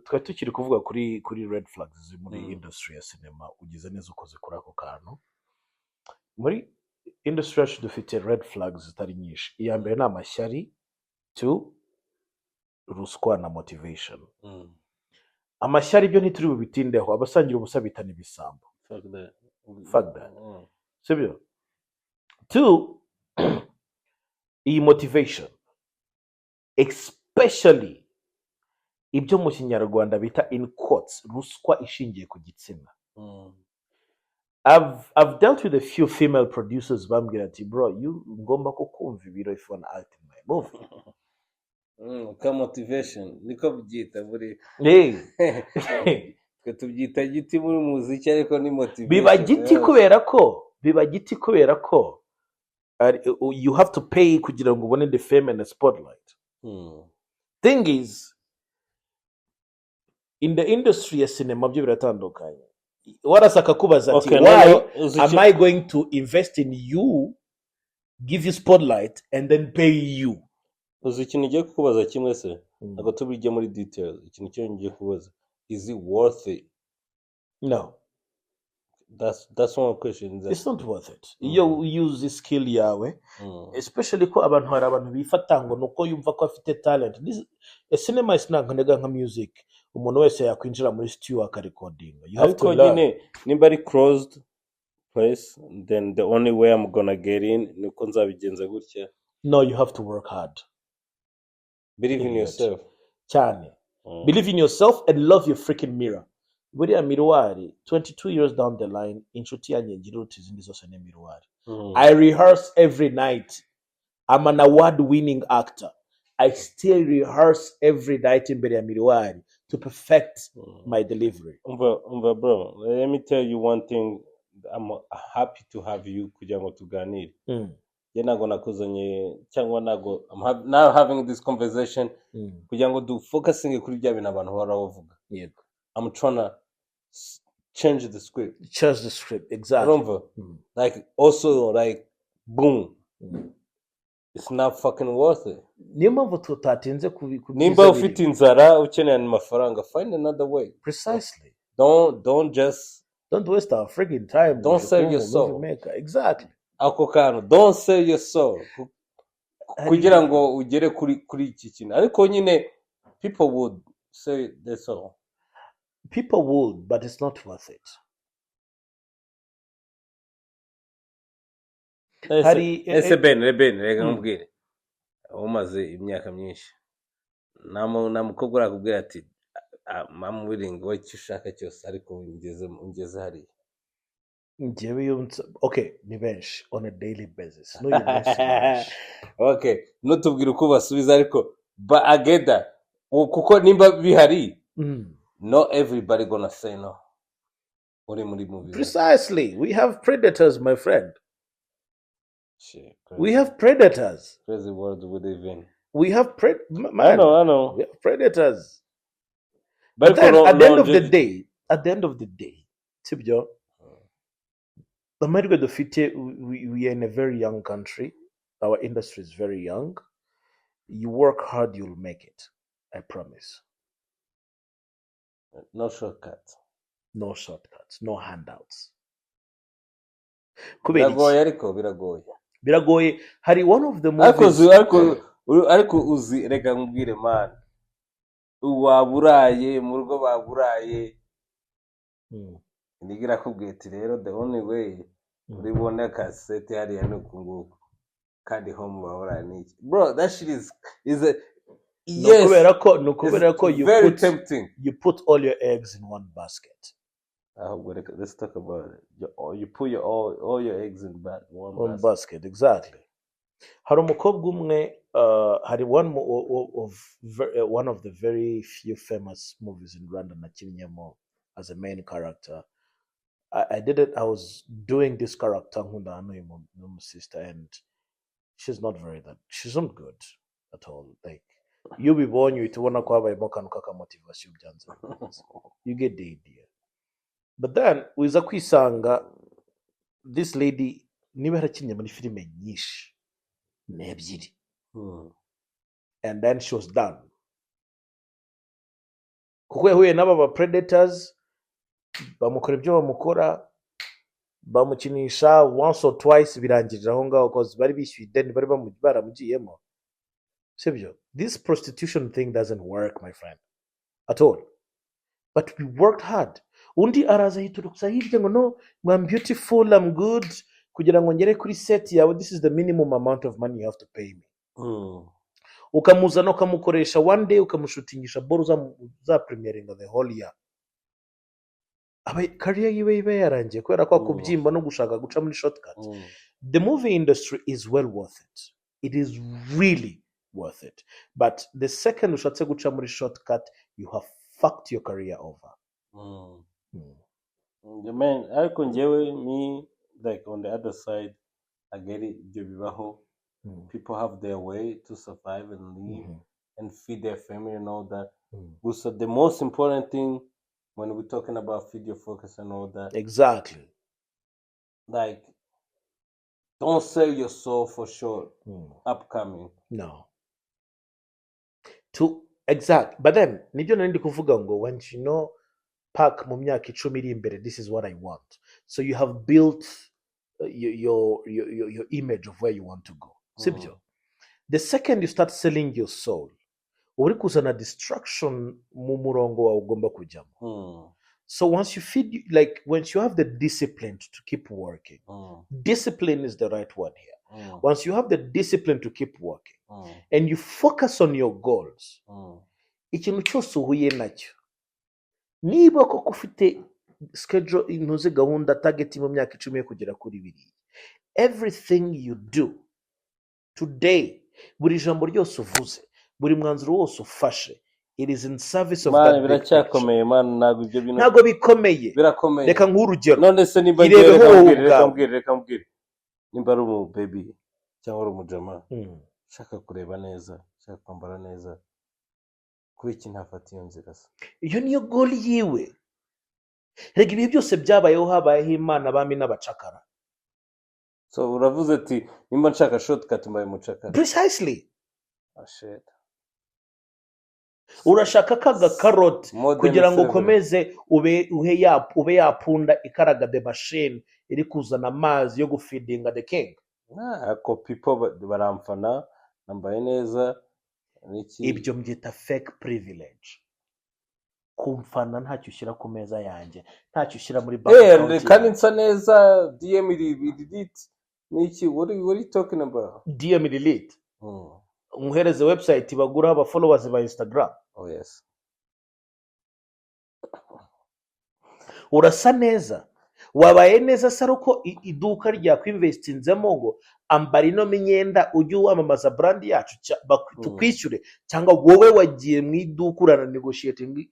twari tukiri kuvuga kuri red flags ziri muri industry ya cinema ugize neza ukoze kuri ako kantu muri industry yacu dufite red flags zitari nyinshi iya mbere ni amashyari to ruswa na motivation amashyari byo ntituri bubitindeho abasangira ubusa bitana ibisambo fuck that sibyo two iyi motivation especially ibyo mu kinyarwanda bita in quotes ruswa ishingiye ku gitsina I've dealt with a few female producers bambwira ati bro you ngomba kukumva ibiro if you wanna act in my movie ka motivation niko byita buri hey. twe tubyita giti muri muziki ariko ni motivation biba giti kubera ko you have to pay kugira ngo ubone the fame and the spotlight thing is in the industry ya cinema byo biratandukanye warasaka kubaza ati why am I going to invest in you give you spotlight and then pay you uzi ikintu ugiye kukubaza kimwe se ntabwo tubijya muri details ikintu cyo ngiye kubaza is it worth it no that's one question it's not worth it iyo use skill yawe especially ko abantu hari abantu bifata ngo nuko yumva ko afite talent cinema is not nka music umuntu wese yakwinjira muri studio akarecording you have to learn nimba ari closed place then the only way I'm gonna get in nuko nzabigenza gutya no you have to work hard believe in yourself cyane believe in yourself and love your freaking mirror buriya miruwari 22 years down the line inshuti yanjye ngira uruta izindi zose ni miruwari I rehearse every night I'm an award winning actor I still rehearse every night imbere ya miruwari to perfect my delivery umva bro let me tell you one thing I'm happy to have you kugira ngo tuganire ye nago nakuzanye cyangwa nago I'm now having this conversation kugira ngo du focusing kuri bya bintu abantu baravuga yego I'm trying to change the script exactly like also like boom it's not fucking worth it niyo mpamvu tutatinze nimba ufite inzara ukeneye amafaranga find another way precisely don't waste our freaking time don't sell your soul exactly ako kantu don't sell your soul kugira ngo ugere kuri iki kintu ariko nyine people would say their soul people would but it's not worth it ese Ben reka nkubwire umaze imyaka myinshi nta mukobwa urakubwira ati I'm willing wowe icyo ushaka cyose ariko ungeze hariya njyewe okay ni benshi on a daily basis no okay nutubwira uko basubiza ariko but ageda kuko nimba bihari not everybody gonna say no uri muri movie precisely we have predators my friend we have predators crazy world we live in we have I know we have predators but then, at the end of the day sibyo America dufite we are in a very young country our industry is very young you work hard you'll make it I promise no shortcuts no handouts biragoye hari one of the movies ariko uzi reka nkubwire man waburaye mu rugo baburaye nigira kubwira ati rero the only way uribona cassette hariya no kunguko kandi home baburaye niki bro that shit is a yes kubera ko you put all your eggs in one basket let's talk about it you put all your eggs in one basket exactly hari umukobwa umwe hari one of the very few famous movies in Rwanda nakinyemo as a main character I did it I was doing this character nkunda hano mu sister and she's not good at all. Like, iyo ubibonye uhita ubona ko habayemo akantu k'akamotivasiyo byanze bikunze. You get the idea. But then uza kwisanga this lady niba yarakinnye muri filime nyinshi ni ebyiri, and then she was done kuko yahuye n'aba ba predators bamukora ibyo bamukora, bamukinisha once or twice birangirira aho ngaho because bari bishyuye ideni bari baramugiyemo, sibyo? This prostitution thing doesn't work, my friend, at all. But we worked hard. Undi araza hituruksa hirya ngo no, I'm beautiful, I'm good, kugira ngo ngere kuri set yawe, this is the minimum amount of money you have to pay me. Ukamuzana ukamukoresha one day, ukamushutingisha boro za premiering the whole year. Career yiwe ibe yarangiye kubera ko kubyimba no gushaka guca muri shortcuts. The movie industry is well worth it. It is really worth it. But the second ushatse guca muri shortcut, you have fucked your career over. The man, ariko njyewe me, like on the other side, I get it, ibyo bibaho. People have their way to survive and live and feed their family and all that. So the most important thing when we're talking about feed your focus and all that, Exactly. like, don't sell your soul for short. Upcoming. No. Exact. But then, nibyo nari ndi kuvuga ngo when you know Park mu myaka 10 iri imbere, this is what I want. So you have built your image of where you want to go. Sibyo? The second you start selling your soul, uri kuzana distraction mu murongo wawe ugomba kujyamo. So once you feed, like once you have the discipline to keep working, discipline is the right word here. Once you have the discipline to keep working and you focus on your goals, ikintu cyose uhuye nacyo, niba koko ufite schedule inoze gahunda target mu myaka 10 kugera kuri 2, everything you do today, buri jambo ryose uvuze, buri mwanzuro wose ufashe, it is in service of Man, that big biracyakomeye picture. man, ntabwo ibyo bintu Ntabwo bikomeye. birakomeye. Reka nk'urugero. None se nimba Irebeho ngiye wowe ubwawe. reka mbwire. Nimba ari umu baby cyangwa ari umujama, shaka kureba neza, shaka kwambara neza. Kuki iki ntafata iyo nzira se? Iyo niyo goal yiwe. Rega ibihe byose byabayeho, habayeho Imana, abami n'abacakara. So uravuze ati nimba nshaka shortcut mbaye mucakara. Precisely. Oh shit. Urashaka kaga carrot Modern kugira ngo slavery. ukomeze ube yapunda ikaraga the machine iri kuzana amazi yo gufeedinga the king. Ako people baramfana, nambaye neza, niki. Ibyo mbyita fake privilege. Kumfana ntacyo ushyira ku meza yanjye, ntacyo ushyira muri bank account. Kandi nsa neza, DM delete. Niki, what are you talking about? DM delete. Umuhereze website bagura aba followers ba Instagram. Oh yes. Urasa neza, wabaye neza saruko iduka rya kwinvestinzemo ngo ambara ino myenda ujye wamamaza brand yacu tukwishyure, cyangwa wowe wagiye mu iduka urana negotiating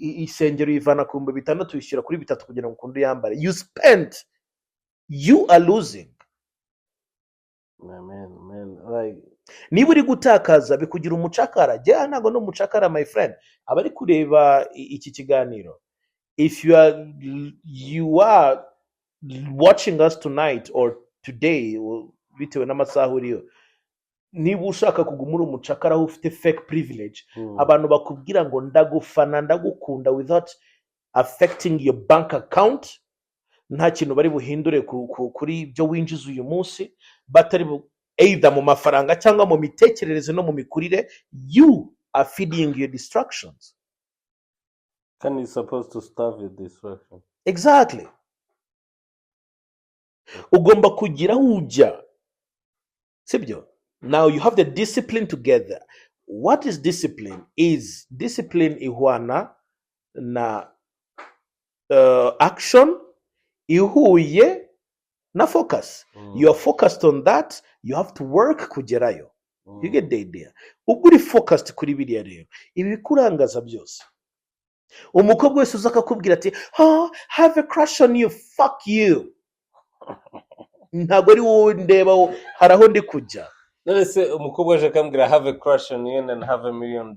isengero ivana ku 600 wishyura kuri 3 kugira ngo ukunde yambare. You spent, you are losing. Man, like, niba uri gutakaza bikugira umucakara. Jya ntago no umucakara, my friend. Abari kureba iki kiganiro, if you are watching us tonight or today, bitewe n'amasaha uriyo, niba ushaka kugumura umucakara ufite fake privilege, abantu bakubwira ngo ndagufana ndagukunda without affecting your bank account, nta kintu bari buhindure kuri ibyo winjiza uyu munsi, batari either mu mafaranga cyangwa mu mitekerereze no mu mikurire, you are feeding your distractions. can you supposed to starve your distraction? Exactly. Ugomba kugira ujya, sibyo? Now you have the discipline together. What is discipline? Is discipline ihwana na action ihuye na focus. You are focused on that, you have to work kugerayo. You get the idea. Ubwo uri focused kuri biriya rero, ibi bikurangaza byose. Umukobwa wese uza akakubwira ati have a crush on you, fuck you. Ntabwo ari wowe ndeba, hari aho ndi kujya. none se umukobwa aje akambwira I have a crush on you and have $1 million.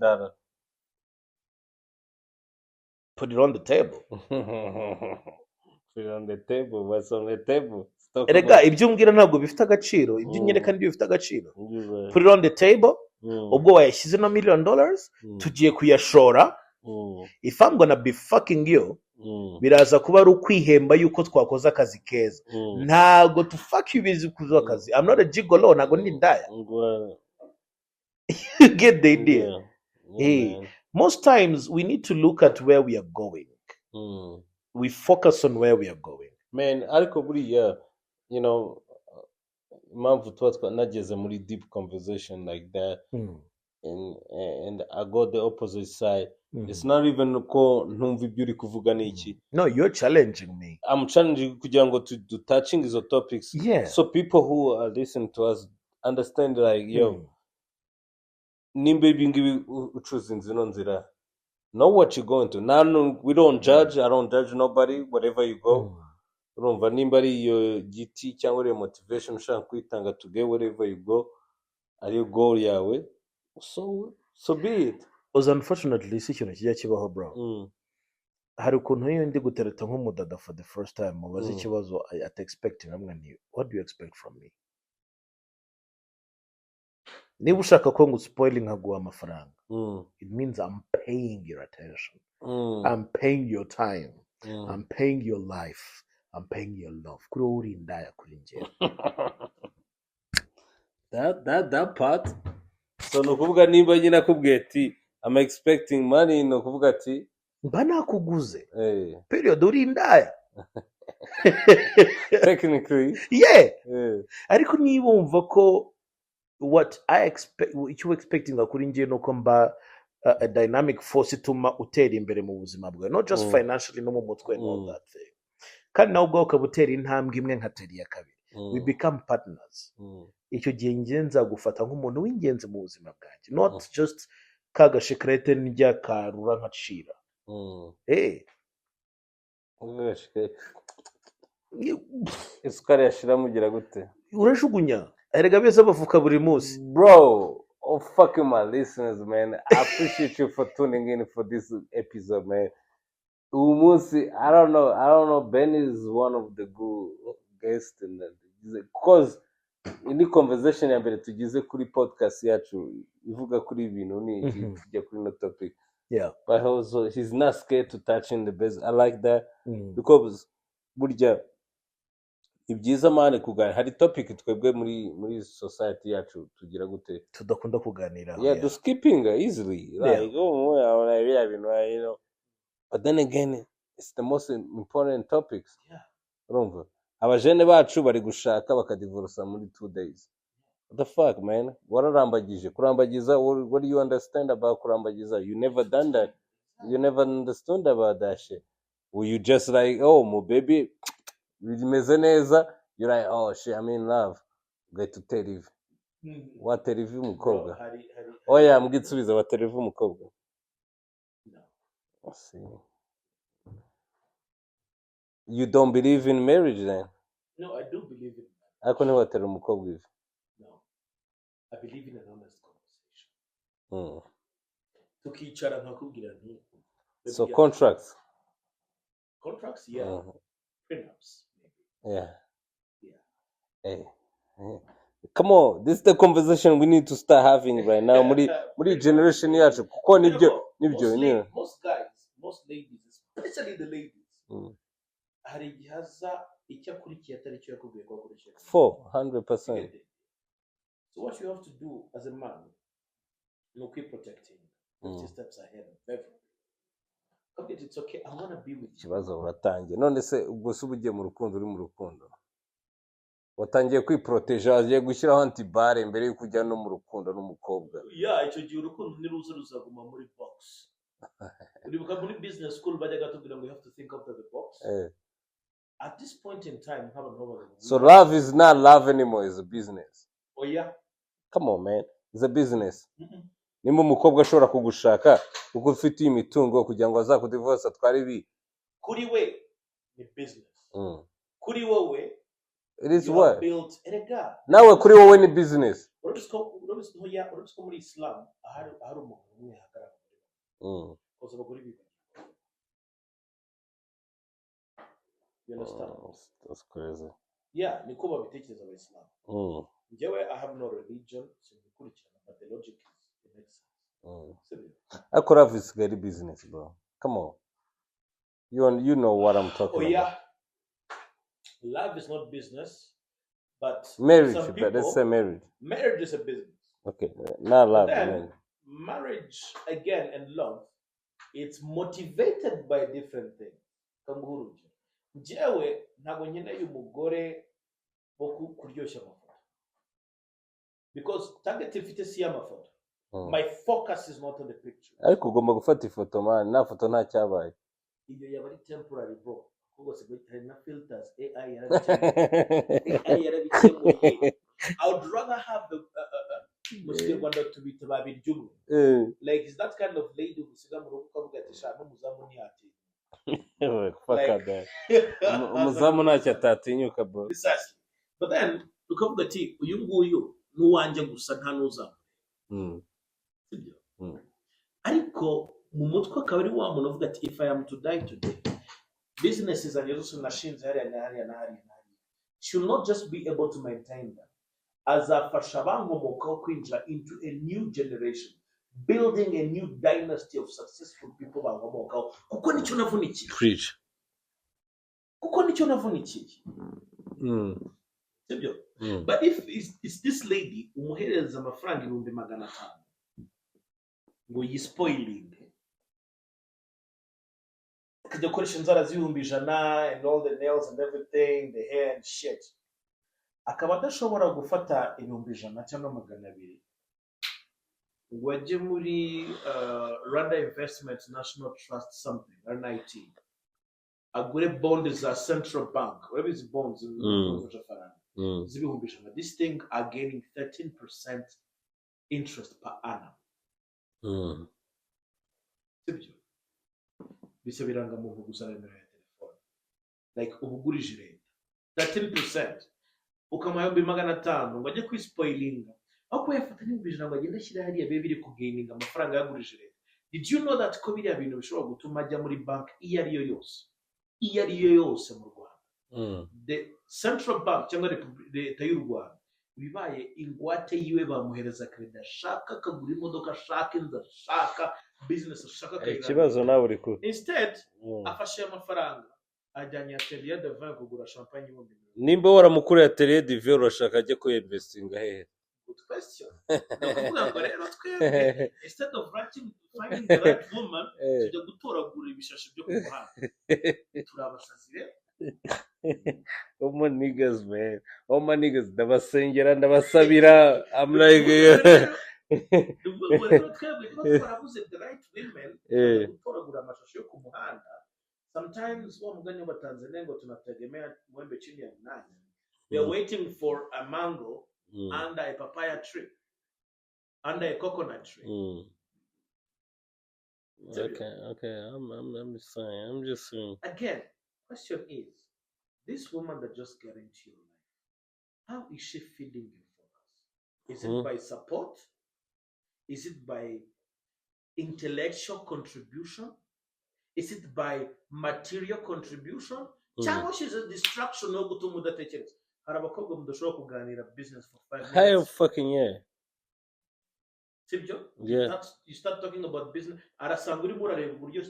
Put it on the table. Put it on the table. What's on the table? Talk Erega about. ibyo umbwira ntabwo bifite agaciro, ibyo unyereka Mm. nibyo bifite agaciro. You're right. Put it on the table. Mm. Ubwo wayashyize no $1 million, tugiye kuyashora. If I'm gonna be fucking you, biraza kuba ari ukwihemba yuko twakoze akazi keza. Ntago to fuck you bizi kuzo akazi. I'm not a gigolo, ntago ndi ndaya. Get the idea. Yeah. Hey, Man. most times we need to look at where we are going. We focus on where we are going. Man, ariko buriya, you know, impamvu tuba twanageze muri deep conversation like that, and I got the opposite side. It's not even ko ntumva ibyo uri kuvuga n'iki. No, you're challenging me. I'm challenging kugira ngo to touching izo topics. Yeah. So people who are listening to us understand like, yo, nimba ibi ngibi ucuza inzino nzira. Know what you're going to. Now we don't judge. I don't judge nobody. Wherever you go. Urumva nimba ari iyo giti cyangwa iyo motivation ushaka kwitanga to get wherever you go, ariyo goal yawe, so be it. Because unfortunately si ikintu kijya kibaho bro. Hari ukuntu iyo ndi gutereta nk'umudada for the first time mubaze ikibazo at expecting amwe ni what do you expect from me? Niba ushaka ko nguspoiling nkaguha amafaranga, it means I'm paying your attention. I'm paying your time. I'm paying your life. I'm paying your love. Kuri uri ndaya kuri njye. That part. So nukuvuga nimba nyine akubwiye ati I'm expecting money, nukuvuga ati mba nakuguze. Period, uri ndaya. Technically. Yeah. Ariko niba wumva ko what I expect, icyo expecting kuri njye nuko mba a dynamic force ituma utera imbere mu buzima bwawe, not just financially no mu mutwe and all that thing. Kandi nawe ubwawe ukabutera intambwe imwe nkatera iya kabiri. We become partners. Icyo gihe njye nzagufata nk'umuntu w'ingenzi mu buzima bwanjye, not just kagashikarete njya karura nkacira. Isukari yashira mugira gute? Urajugunya. Erega bese bavuka buri munsi. Bro, oh fucking my listeners, man. I appreciate you for tuning in for this episode, man. Umusi, I don't know. Ben is one of the good guests in the, because in the conversation ya mbere tugize kuri podcast yacu ivuga kuri ibintu ni tujya kuri no topic. Yeah. But also he's not scared to touch in the best. I like that because burya ibyiza mane kuganira hari topic twebwe muri society yacu tugira gute tudakunda kuganira. Yeah, to skipping easily like you know. But then again, it's the most important topics. Yeah. Urumva abajene bacu bari gushaka bakadivorsa muri 2 days. What the fuck, man? Wararambagije kurambagiza. What do you understand about kurambagiza? You never done that. You never understood about that shit. Were you just like, oh my baby bimeze neza, you're like, oh shit, I'm in love. Get to telev. What telev umukobwa? Oya mbwitsubiza wa telev umukobwa. See. You don't believe in marriage then? No, I do believe in marriage. Ako ni watera umukobwa ivi? No. I believe in an honest conversation. Tukicara nkakubwira nti. So contracts? Contracts, yeah. Prenups, maybe. Yeah. Hey. Come on, this is the conversation we need to start having right now. Muri generation yacu kuko nibyo most guys, most ladies, especially the ladies. Hari igihaza icyo akurikiye atari cyo yakubwiye ko akurikira. 400%. So what you have to do as a man, keep protecting. 50 steps ahead of everything. Okay, it's okay. I want to be with you. Ikibazo uratangiye. None se ubwo se ubugiye mu rukundo uri mu rukundo. Watangiye kwiproteja, agiye gushyiraho antibare mbere yo kujya no mu rukundo n'umukobwa. Yeah, icyo gihe urukundo niruza ruzaguma muri box. Uribuka muri business school bajyaga tubwira ngo you have to think out of the box. At this point in time, so love is not love anymore, it's a business. Oh yeah. Come on, man. It's a business. Nimba umukobwa ashobora kugushaka kuko ufite imitungo kugira ngo azakudivorce atware ibi. Kuri we ni business. Kuri wowe It is you what? have built erega Nawe kuri wowe ni business. urabona ko muri Islam ahari umuntu umwe hagaragara koza abagore biba you understand That's crazy. yeah niko babitekereza abayisilamu njyewe I have no religion sindikurikirana but the logic is makes sense Ariko love is very business, bro. Come on. You know what I'm talking about. yeah. Love is not business, but Marriage, some but people, let's say marriage. marriage is a business. Okay, not love. Then, marriage, again, and love, it's motivated by different things. Kanguruje. Njyewe ntabwo nkeneye umugore wo kuryoshya amafoto. Because target ifite si y'amafoto. My focus is not on the picture. Ariko ugomba gufata ifoto man, nta foto nta cyabaye. Iyo yaba ari temporary bro. Kuko se hari na filters AI yarabikemuye. I would rather have the Muslim Rwanda tubita babiryo. Like is that kind of lady who siga mu rugo kavuga ati shaka muzamu ni ati. Fuck that. Umuzamu ntacyo atatinyuka bro. Precisely. But then ukavuga ati uyu nguyu nuwanje gusa nta nuzamu. Ariko mu mutwe akaba ari wa muntu uvuga ati if I am to die today businesses and also nashinze hariya should not just be able to maintain them as a fashabangomoka kwinjira into a new generation building a new dynasty of successful people bangomoka kuko nicyo navunikiye preach kuko nicyo navunikiye sibyo but if it's this lady umuhereza amafaranga 500 ngo yispoiling the question zara z'ibihumbi 100 and all the nails and everything the hair and shit akaba adashobora gufata 100 cyangwa 200 ngo ajye muri Rwanda Investment National Trust something RNIT agure bond za Central Bank whatever is bonds z'ibihumbi 100 this thing are gaining 13% interest per annum sibyo bise biranga mu kugusana nimero ya telefone like ubugurije leta 13% ukamayo 500 ngo ajye kwispoilinga ako yafata n'ibijana ngo agende ashyira hariya be biri kugaininga amafaranga yagurije leta did you know that ko biriya bintu bishobora gutuma ajya muri bank iyo ariyo yose mu Rwanda the Central Bank cyangwa leta y'u Rwanda bibaye ingwate yiwe bamuhereza credit ashaka kagura imodoka ashaka inzu ashaka business ashaka kayira ikibazo nawe uri ku instead afashe amafaranga ajyanye atelier de vin kugura champagne y'ibihumbi 100 nimba waramukuru atelier de vin urashaka ajye ko investinga hehe good question ndakuvuga ngo rero twebwe instead of finding the right woman tujya gutoragura ibishashi byo ku muhanda turabasazi rero Oh my niggas, man. Oh my niggas, ndabasengera ndabasabira. I'm like the right women gutoragura amashashi yo ku muhanda sometimes wa mugani wa Tanzania ngo tunategemea mwembe chini ya mnazi they are waiting for a mango under a papaya tree under a coconut tree okay I'm just saying again question is this woman that just got into your life, how is she feeding your focus? Is it by support? Is it by intellectual contribution? Is it by material contribution? Cyangwa she's a distraction no gutuma udatekereza. Hari abakobwa mudashobora kuganira business for 5 minutes. Hell fucking yeah. Sibyo? Yeah. You start talking about business. Arasanga uri murareba uburyo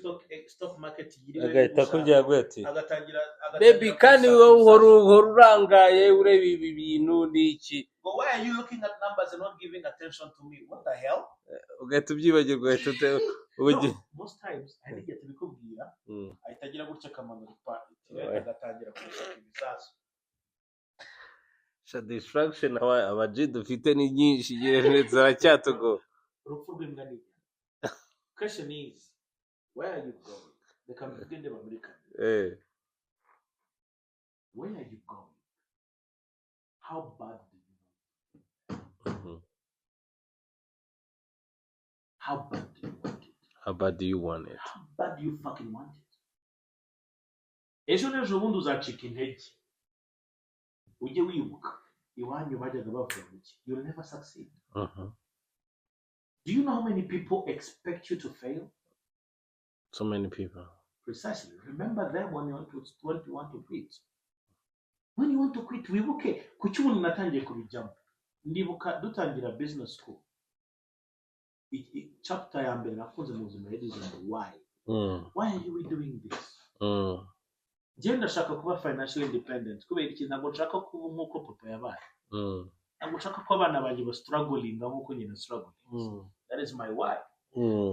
stock market yiriwe. Agahita kujya gwati. Agatangira baby kandi wowe urangaye ureba ibi bintu niki. But why are you looking at numbers and not giving attention to me? What the hell? Ugahita ubyibagirwa ugahita most times I think yet bikubwira ahitagira gutya kamanura party agatangira kushaka ibisasu. Sha distraction abaji dufite ni nyinshi yere zaracyatugo. Question is, where are you going? They can begin them American. Where are you going? How bad do you want it? How bad do you want it? How bad do you want it? How bad do you fucking want it? Ejo n'ejo bundi uzacika intege. ujye wibuka iwanyu bajyaga bavuga iki, you'll never succeed. Do you know how many people expect you to fail? So many people. Precisely. Remember them when you want to quit. When you want to quit, wibuke kuki umuntu natangiye kubijyamo. Ndibuka dutangira business school. Chapter ya mbere nakunze mu buzima yagize why. Why are you doing this? Njye ndashaka kuba financially independent kubera iki ntabwo nshaka kuba nk'uko papa yabaye. Ntabwo nshaka ko abana banjye ba struggling nk'uko nyina struggling. That is my why.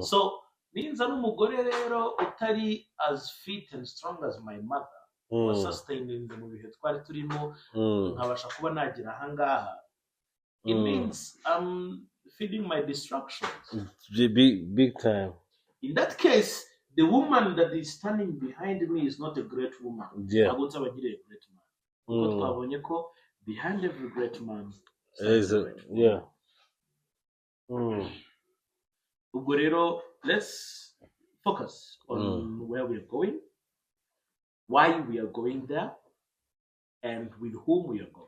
So ninza n'umugore rero utari as fit and strong as my mother was sustaining mu bihe twari turimo nkabasha kuba nagira ahangaha. It means I'm feeding my distractions. Big time. In that case, the woman that is standing behind me is not a great woman. Yeah. I won't say a great man. Because behind every great man is a great woman. Yeah. Ugorero, let's focus on where we are going, why we are going there, and with whom we are going.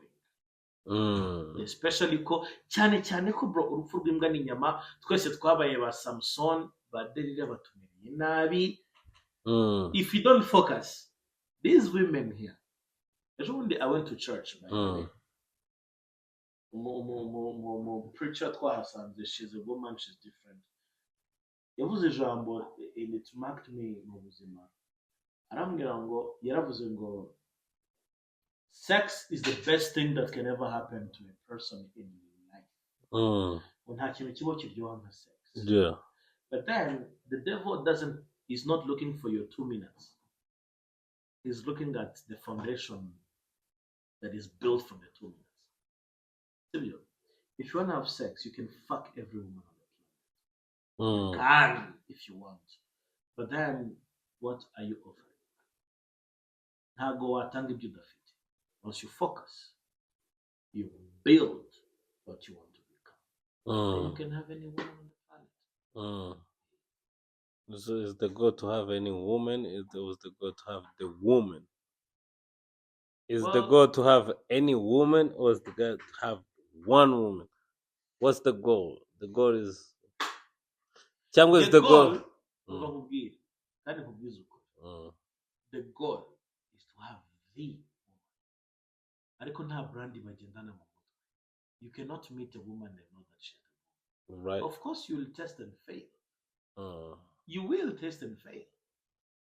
Especially ko cyane ko bro urupfu rw'imbwa n'inyama twese twabaye ba Samson ba Delila batumiriye nabi. If you don't focus, these women here, I went to church by the way. Preacher twahasanze, she's a woman, she's different. Yavuze ijambo and it marked me mu buzima. Arambwira ngo yaravuze ngo sex is the best thing that can ever happen to a person in life. Nta kintu kibo kiryoha nka sex. Yeah. But then the devil is not looking for your 2 minutes. He's looking at the foundation that is built from the 2 minutes. If you want to have sex, you can fuck every woman on the planet. You can if you want. But then what are you offering? Ntago watanga ibyo udafite. Once you focus, you build what you want to become. Then you can have any woman on the planet. So is the goal to have any woman? Was the goal to have the woman? Is the goal to have any woman, or is the goal to have one woman? What's the goal? The goal is... Changwa is the goal. The goal is to have the woman. You cannot meet a woman and know that she's a woman. Right. Of course, you will test and fail. You will test and fail.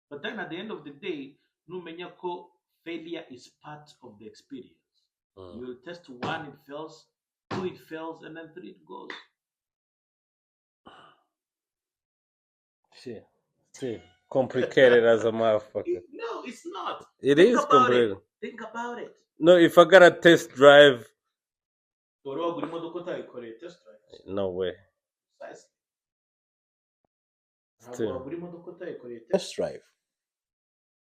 But then at the end of the day, failure is part of the experience. You will test 1, it fails, 2, it fails, and then 3, it goes. Shit. Complicated as a motherfucker. No, it's not. It is complicated. Think about it. No, if I got a test drive... No way. Test drive.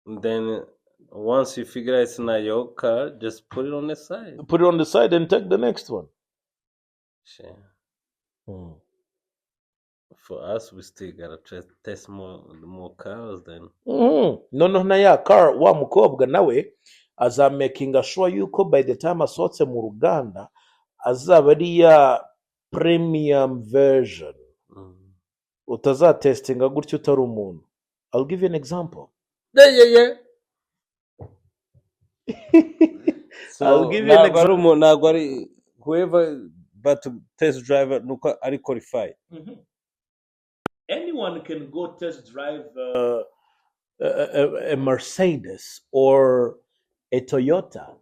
Then once you figure out it's not your car, just put it on the side. Put it on the side and take the next one. Shit. For us, we still gotta test more cars then. No, ya car wa mukobwa nawe azamakinga sure yuko by the time asohotse mu ruganda azaba ari ya premium version. Utazatestinga gutyo utari umuntu. I'll give you an example. Yeah. So I'll give you an example. Whoever but to test driver nuko ari qualified. Anyone can go test drive a Mercedes or a Toyota.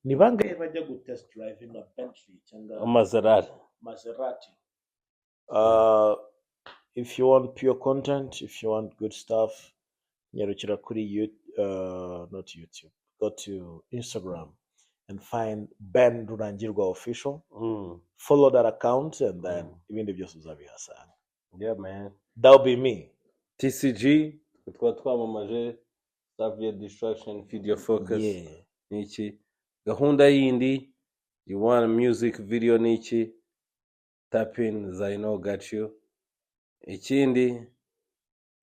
Ni bangahe bajya go test drive in a Bentley cyangwa Maserati. If you want pure content, if you want good stuff, nyarukira kuri not YouTube. Go to Instagram and find Ben Rurangirwa official. Follow that account and then ibindi byose uzabihasanga. Yeah, man. That'll be me. TCG, twamamaje, Xavier Distraction, Feed Your Focus. Yeah. Nichi. Gahunda yindi, you want a music video nichi, tap in, Zaino got you. Ikindi,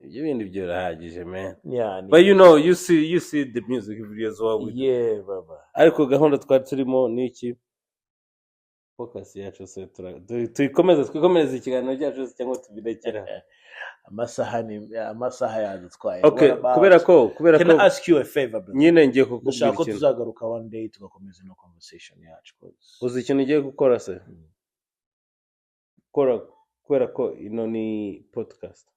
ibyo bindi byarahagije man. Yeah, But you see the music videos what we do. yeah, baba. Ariko gahunda twari turimo ni iki? Focus yacu se twikomereze ikiganiro cyacu cyangwa tubirekera. amasaha yadutwaye. Okay, kubera ko Can I ask you a favor, brother? nyine ngiye kukubwira Ndashaka ko ikintu. tuzagaruka one day tugakomeza ino conversation yacu. Uzi ikintu ugiye gukora se? Kubera ko ino ni podcast.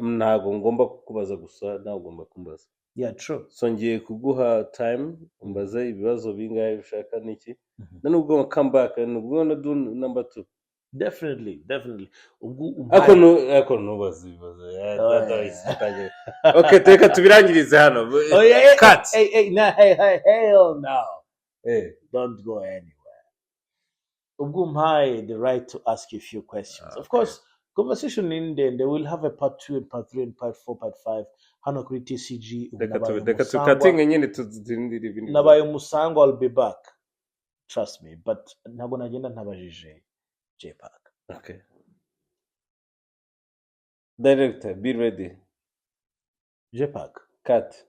Ntabwo ngomba kukubaza gusa, ntabwo ngomba kumbaza. Yeah, true. So ngiye kuguha time umbaze ibibazo bingahe ushaka niki. Then we're going to come back and we're going to do number 2. Definitely. Ako nubaza ibibazo. Okay, teka tubirangirize hano. Oh yeah, Cut. Hey, hell no. Hey, don't go anywhere. Ugumpaye the right to ask you a few questions. Of course, conversation in there, they will have a part 2 and part 3 and part 4, part 5. Hano kuri TCG. Deka tukatinga nyine tuzindira ibindi. Nabaye umusango, I'll be back. Trust me, but ntabwo nagenda ntabajije J-Pac. Okay. Director, be ready. J-Pac. Cut.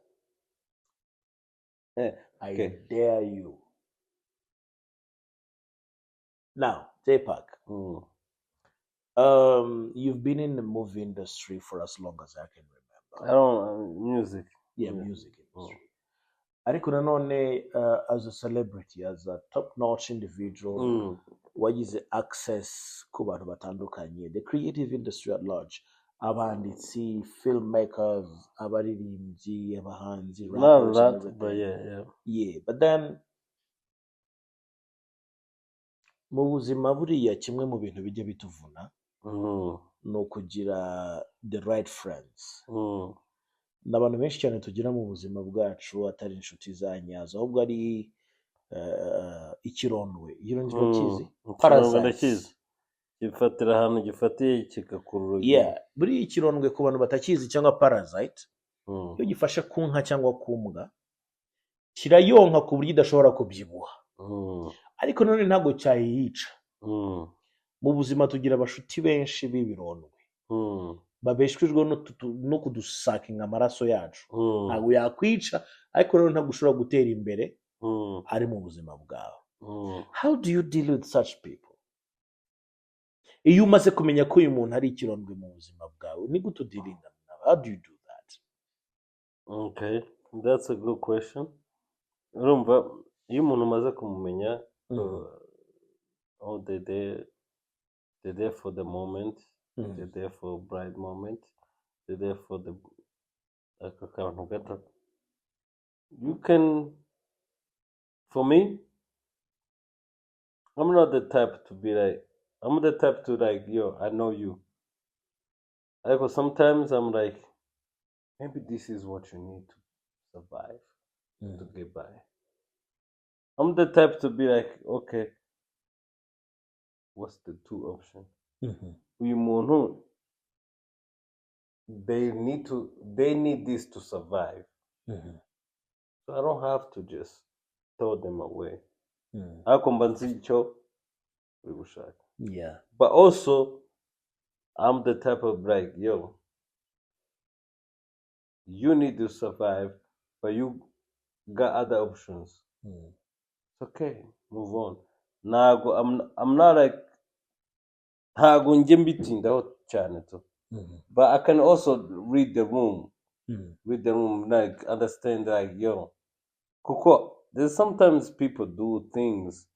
I dare you. Now, J-Pac. You've been in the movie industry for as long as I can remember. Music. Yeah, music industry. Ariko nanone as a celebrity, as a top-notch individual, wagize access ku bantu batandukanye, the creative industry at large, abanditsi, filmmakers, abaririmbyi, abahanzi, rappers, and everything. But yeah. Yeah, but then mu buzima buriya kimwe mu bintu bijya bituvuna ni ukugira the right friends. N'abantu benshi cyane tugira mu buzima bwacu atari inshuti za nyazo, ahubwo ari ikirondwe. Kizi parasites gifatira ahantu gifatiye kikakurura. Yeah, buri ikirondwe ku bantu batakizi cyangwa parasite, iyo gifashe ku nka cyangwa ku mbwa kirayonka ku buryo idashobora kubyibuha. Ariko none ntabwo cyayica. Mu buzima tugira abashuti benshi b'ibirondwe babeshejwe no kudusakinga amaraso yacu. Ntabwo yakwica, ariko none ntabwo ushobora gutera imbere ari mu buzima bwawe. How do you deal with such people? Iyo umaze kumenya ko uyu muntu ari ikirondwe mu buzima bwawe, ni gute udirinda nawe? How do you do that? Okay, that's a good question. Urumva iyo umuntu umaze kumumenya, they're there for the moment, they're there for a bright moment, they're there for the you can, for me, I'm not the type to be like, I'm the type to like, yo, I know you. Like, sometimes I'm like, maybe this is what you need to survive, to get by. I'm the type to be like, okay, what's the 2 options? Uyu muntu, they need this to survive. So I don't have to just throw them away. Yeah. But also, I'm the type of like, yo, you need to survive, but you got other options. It's okay, move on. Nago, I'm not like, ntago njye mbitindaho cyane tu. But I can also read the room. Read the room, like understand, like, yo, kuko there's sometimes people do things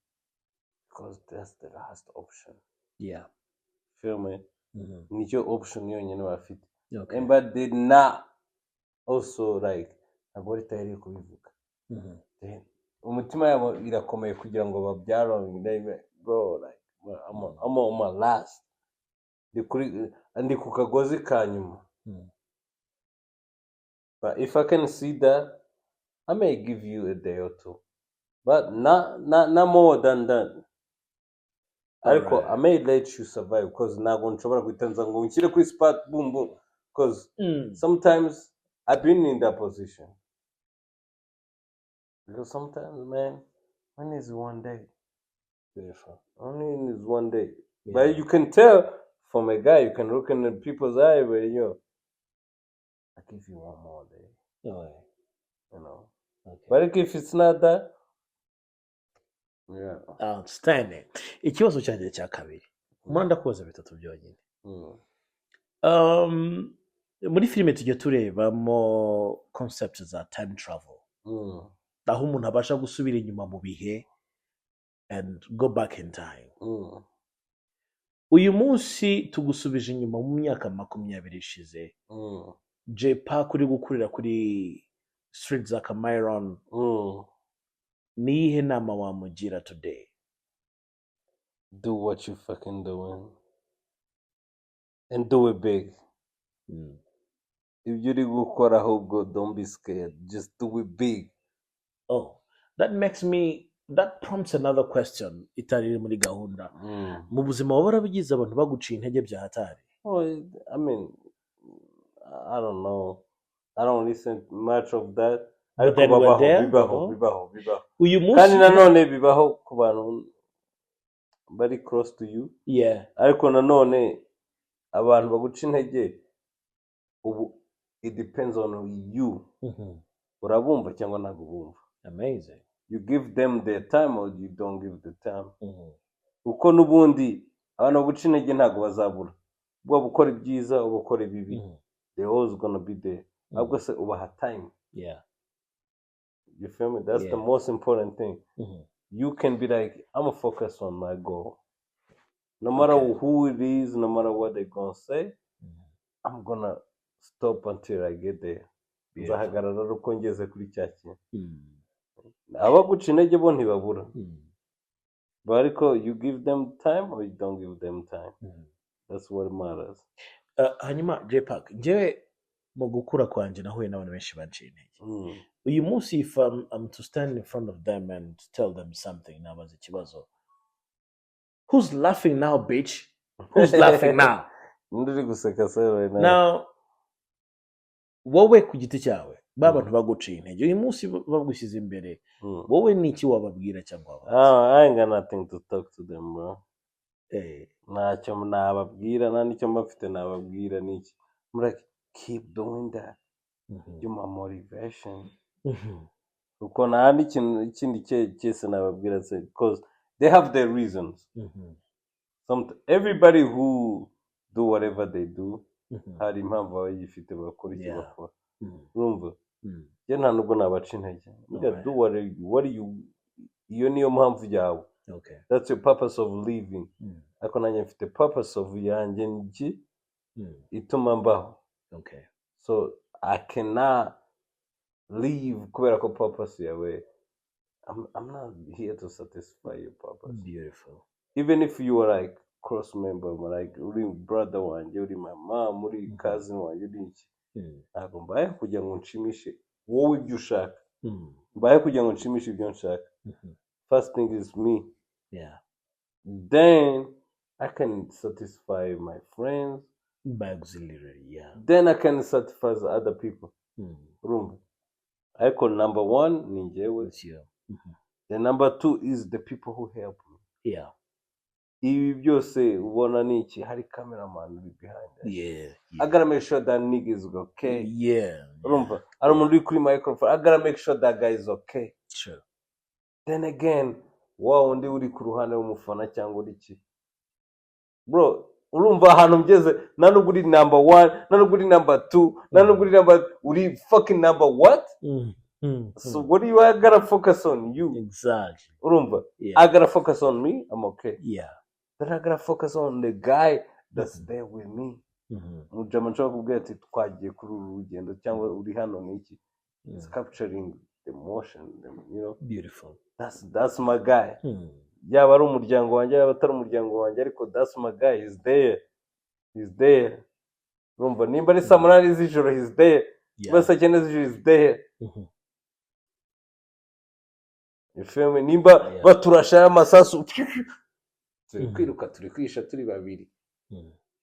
because that's the last option. Yeah. Feel me? Niyo option yonyine bafite. Okay. And but they not also like ntabwo ari tayari kubivuga. Umutima yabo irakomeye kugira ngo babyarone, bro, like I'm on my last. Ndi ku kagozi ka nyuma. But if I can see that, I may give you a day or 2, but not more than that. Ariko I may let you survive because ntabwo nshobora guhita ngo nshyire kuri spot boom boom, because sometimes I've been in that position. Because sometimes, man, only is one day. Only is one day. Yeah. But you can tell from a guy, you can look in the people's eye, but I give you one more day, you know. Okay. But if it's not that, yeah. Outstanding. Ikibazo cyanjye cya kabiri. Umwanda kubaza bitatu byonyine. Muri filime tujya turebamo concept za time travel. Aho umuntu abasha gusubira inyuma mu bihe and go back in time. Uyu munsi tugusubije inyuma mu myaka 20 ishize. Jay Park uri gukurira kuri street za Cameron. Niyihe nama wamugira today? Do what you fucking doing. And do it big. If you uri gukora ahubwo, don't be scared. Just do it big. Oh, that prompts another question. Itari muri gahunda. Mu buzima wabara bigize abantu baguciye intege bya hatari. Oh, I mean, I don't know. I don't listen much of that. Ariko bibaho. Uyu munsi kandi nanone bibaho ku bantu bari close to you. Yeah. Ariko nanone abantu baguca intege ubu it depends on you. Urabumva cyangwa ntabwo bumva. Amazing. You give them their time or you don't give the time. Uko n'ubundi abantu baguca intege ntabwo bazabura. Bwo gukora ibyiza ubukora ibibi. They always gonna be there. Ahubwo se ubaha time. Yeah. You feel me? That's the most important thing. You can be like, I'm gonna focus on my goal. No matter who it is, no matter what they're gonna say, I'm gonna stop until I get there. Nzahagarara uko ngeze kuri cya kintu. Abaguca intege bo ntibabura. But ariko you give them time or you don't give them time. That's what matters. Hanyuma Jay Park, njyewe mu gukura kwanjye nahuye n'abantu benshi banciye intege. Uyu munsi if I'm to stand in front of them and tell them something, nabaza ikibazo. Who's laughing now, bitch? Who's laughing now? Ndiri guseka right now. Now, wowe ku giti cyawe, bantu baguciye intege. Uyu munsi bagushyize imbere. Wowe niki wababwira cyangwa I ain't got nothing to talk to them, bro. Ntacyo nababwira, nta nicyo mbafite nababwira niki. I'm like, keep doing that. You're my motivation. Uko nta n'ikindi cyese nababwira because they have their reasons. Everybody who do whatever they do hari impamvu bayifite bakora icyo bakora. Urumva? Je nta nubwo nabaca intege. Do what you iyo niyo mpamvu yawe. That's your purpose of living. Ariko nanjye mfite purpose of yanjye niki ituma mbaho. So I cannot leave kubera ko purpose yawe. I'm not here to satisfy your purpose. Beautiful. Even if you are like cross member, like uri brother wanje, uri my mom, uri cousin wanje, uri iki. Ntabwo mbaye kugira ngo nshimishe wowe ibyo ushaka. Mbaye kugira ngo nshimishe ibyo nshaka. First thing is me. Yeah. Then I can satisfy my friends. By auxiliary, yeah. Then I can satisfy other people. I call number one, ninjewe. The number two is the people who help me. Yeah. Ibi byose ubona niki hari cameraman behind us. Yeah. I gotta make sure that nigga is okay. Yeah. Urumva? I don't want to microphone. I gotta make sure that guy is okay. Sure. Then again, wow, undi uri ku ruhande w'umufana cyangwa uri ki. Bro, urumva ahantu mgeze nta nubwo uri number 1, nta nubwo uri number 2, nta nubwo uri uri fucking number what? So what do I gotta focus on you? Exactly. Urumva? Yeah. I gotta focus on me, I'm okay. Yeah. Then I gotta focus on the guy that's there with me. Mujama nshobora kubwira ati twagiye kuri uru rugendo cyangwa uri hano n'iki. It's capturing the emotion, you know. Beautiful. That's my guy. Yaba ari umuryango wanjye yaba atari umuryango wanjye ariko that's my guy, he's there. Urumva nimba ari saa munani z'ijoro he's there. Nimba saa cyenda z'ijoro he's there. You feel me? Nimba baturasha amasasu turi kwiruka turi kwisha turi babiri.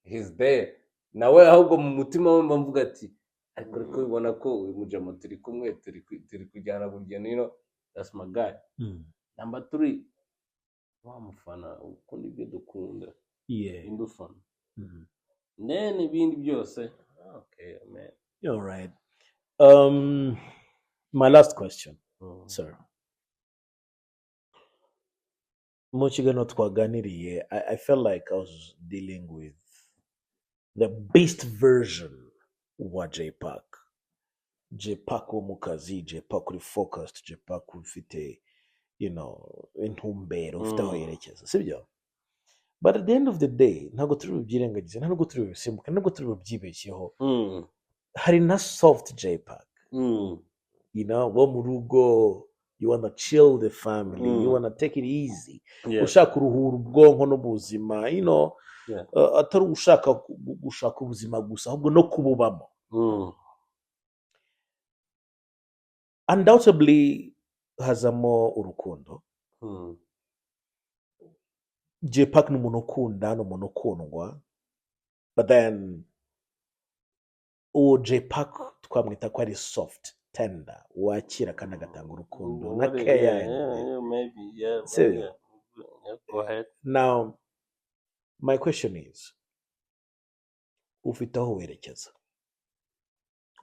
He's there. Nawe ahubwo mu mutima we mvuga ati ariko ko ubona ko uyu mujama turi kumwe turi kujyana burugendo, you know, that's my guy. Number 3, wa mufana ukunda ibyo dukunda. Yeah. Indufana. Mhm. then ibindi byose okay man. You're right. My last question, sir. Mu kiganiro twaganiriye, I felt like I was dealing with the best version wa J-Pac. J-Pac wo mu kazi, J-Pac uri focused, J-Pac ufite, intumbero, ufite aho yerekeza, sibyo? But at the end of the day, ntabwo turi bubyirengagize, ntabwo turi bubisimbuke, ntabwo turi bubyibeshyeho. Hari na soft J-Pac. Wo mu rugo, you wanna chill the family, you wanna take it easy. Ushaka kuruhura ubwonko n'ubuzima, Yeah. atari ushaka gushaka ubuzima gusa, ahubwo no kububamo. Undoubtedly hazamo urukundo. J-Pac ni umuntu ukunda, ni umuntu ukundwa, but then uwo J-Pac twamwita ko ari soft, tender, wakira kandi agatanga urukundo na care. Yeah, maybe, yeah. So, Yeah, go ahead. Now, my question is, ufite aho werekeza,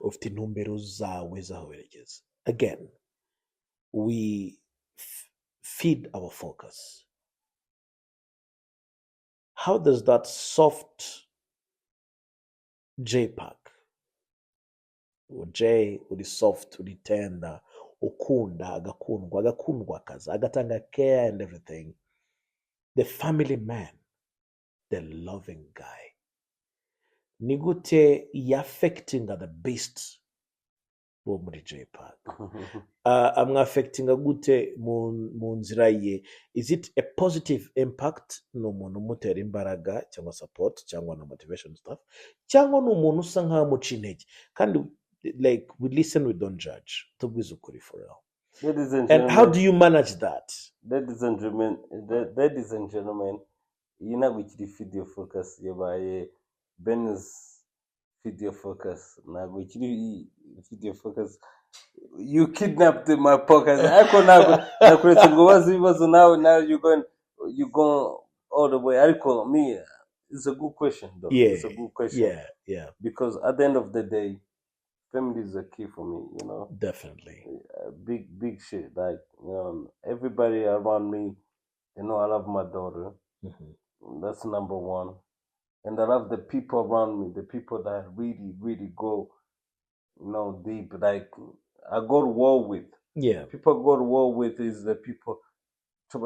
ufite intumbero zawe z'aho werekeza. Again, we feed our focus. How does that soft J-Pac, or J uri soft, uri tender, ukunda, agakundwa, agakundwakaza, agatanga care and everything, the family man, the loving guy, ni gute affecting the best wo muri J-Pac? Amwafectinga gute mu nzira ye? Is it a positive impact? Ni umuntu umutera imbaraga cyangwa support cyangwa na motivation stuff, cyangwa ni umuntu usa nkaho amuca intege? Kandi like we listen, we don't judge, tubwize ukuri for real. Ladies and And how do you manage that? Ladies and gentlemen, iyi ntabwo ikiri video focus yabaye Ben's video focus, ntabwo ikiri video focus. You kidnapped my podcast. Ariko nakuretse ngo baze ibibazo now you go all the way. Ariko me, it's a good question though. Yeah, it's a good question. Yeah. Because at the end of the day, family is a key for me, Definitely. Big shit. Like, everybody around me, I love my daughter. That's number one. And I love the people around me, the people that really, really go, deep. Like, I go to war with. Yeah. People I go to war with is the people. I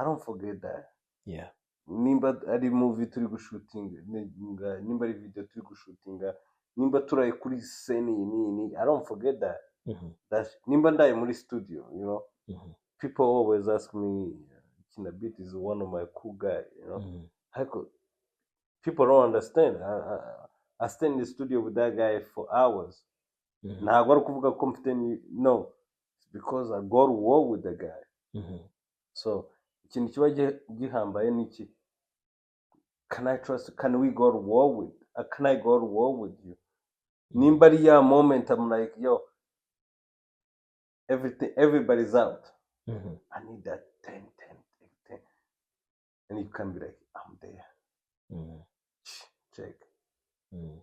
don't forget that. Yeah. Nimba ari movie turi gushutinga, nimba ari video turi gushutinga, nimba turaye kuri scene nini, I don't forget that. Nimba ndaye muri studio, people always ask me, Kinabit is one of my cool guys, people don't understand. I stay in the studio with that guy for hours. Ntabwo ari kuvuga ko mfite no, it's because I go to war with the guy. So ikintu kiba gihambaye niki, can we go to war with, can I go to war with you? Nimba ari ya moment I'm like, yo, everybody's out. I need that 10. And you can be like, I'm there. Check.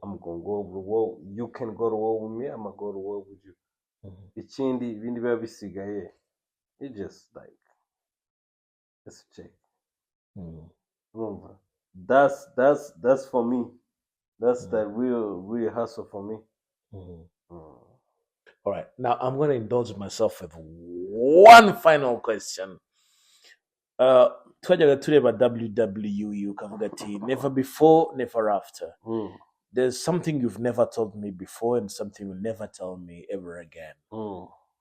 I'm gonna go over the war. You can go to war with me, I'm gonna go to war with you. Ikindi ibindi biba bisigaye, it just like, let's check. That's for me. That's the real hustle for me. All right. Now I'm going to indulge myself with one final question. Twajyaga tureba WWE ukavuga ati never before, never after. There's something you've never told me before and something you'll never tell me ever again.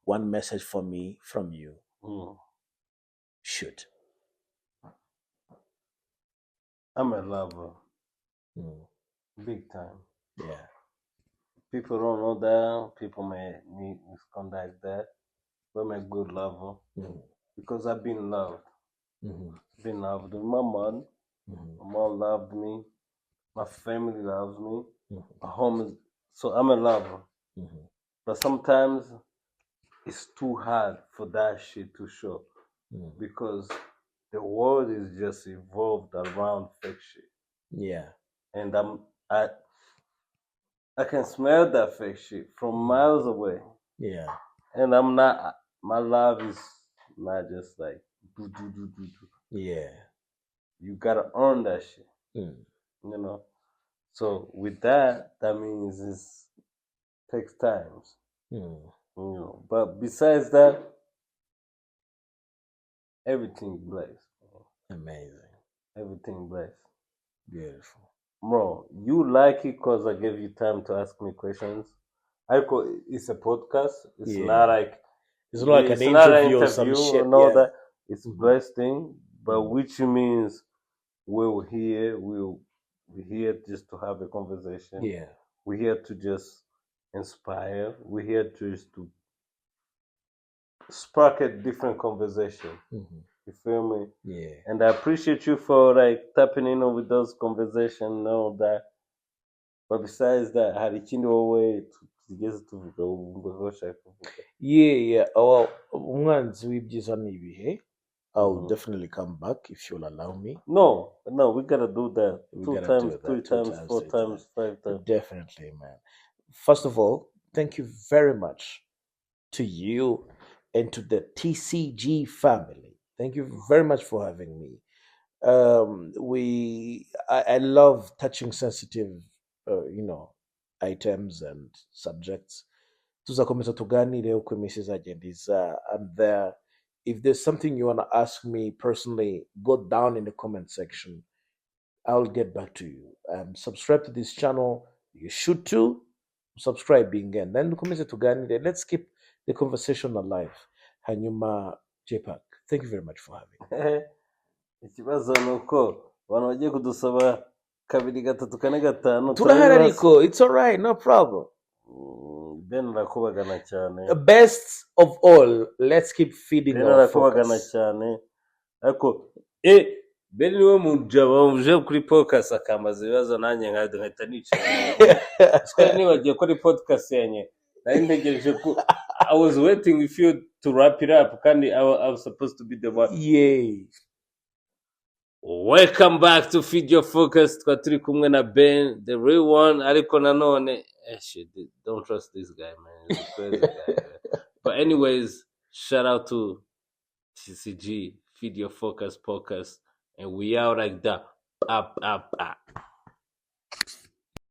One message for me from you. Shoot. I'm a lover. Big time. Yeah. People don't know that. People may misconduct that. But I'm a good lover. Because I've been loved. Been loved with my mom. My mom loved me. My family loves me. My home is, so I'm a lover. But sometimes it's too hard for that shit to show. Because the world is just evolved around fake shit, Yeah. and I can smell that fake shit from miles away, Yeah. and I'm not. My love is not just like do do do do do. Yeah. You gotta earn that shit, Mm. you know. So with that, that means it takes times, Mm. you know. But besides that, everything blessed. Amazing. Everything blessed. Beautiful. Bro, you like it because I gave you time to ask me questions. I call it's a podcast. It's not Yeah. like It's not like an it's not an interview or some interview shit. and all Yeah. that. It's a blessed thing, but Mm. which means we're here just to have a conversation. Yeah. We're here to just inspire. We're here just to spark a different conversation. Mhm. You feel me? Yeah. And I appreciate you for like tapping in with those conversations and all that. But besides that, hari ikindi wowe tugeze tuvuga wumva bashaka kuvuga. Yeah. Well, umwanzi w'ibyiza ni ibihe. I'll Mhm. definitely come back if you'll allow me. No, we gotta do that. We Two gotta times, do three that 2 times, times, four 3 times, times. 5 times. Definitely, man. First of all, thank you very much to you and to the TCG family. Thank you very much for having me. I love touching sensitive, items and subjects. Tuzakomeza tuganire uko iminsi izagenda iza. I'm there. If there's something you want to ask me personally, go down in the comment section. I'll get back to you. Subscribe to this channel. You should too. Subscribing and then dukomeze tuganire. Let's keep the conversation alive. Hanyuma JPAC, thank you very much for having me. Ikibazo ni uko abantu bagiye kudusaba kabiri gatatu kane gatanu Turahari turabibaza. ariko, it's alright, no problem. Ben arakubagana cyane. The best of all, let's keep feeding Ben our arakubagana focus. cyane. Ariko Ben niwe mujaba uje kuri podcast akambaza ibibazo nanjye nkahita nicara. Twari nibagiye ko ari podcast yanjye. Nari ntegereje ko I was waiting if you to wrap it up kandi I was supposed to be the one. Yay. Welcome back to Feed Your Focus. Tukaba turi kumwe na Ben, the real one. Ariko nanone, shit, don't trust this guy, man. He's a crazy guy. Man. But anyways, shout out to TCG, Feed Your Focus podcast. And we out like that. Up, up, up.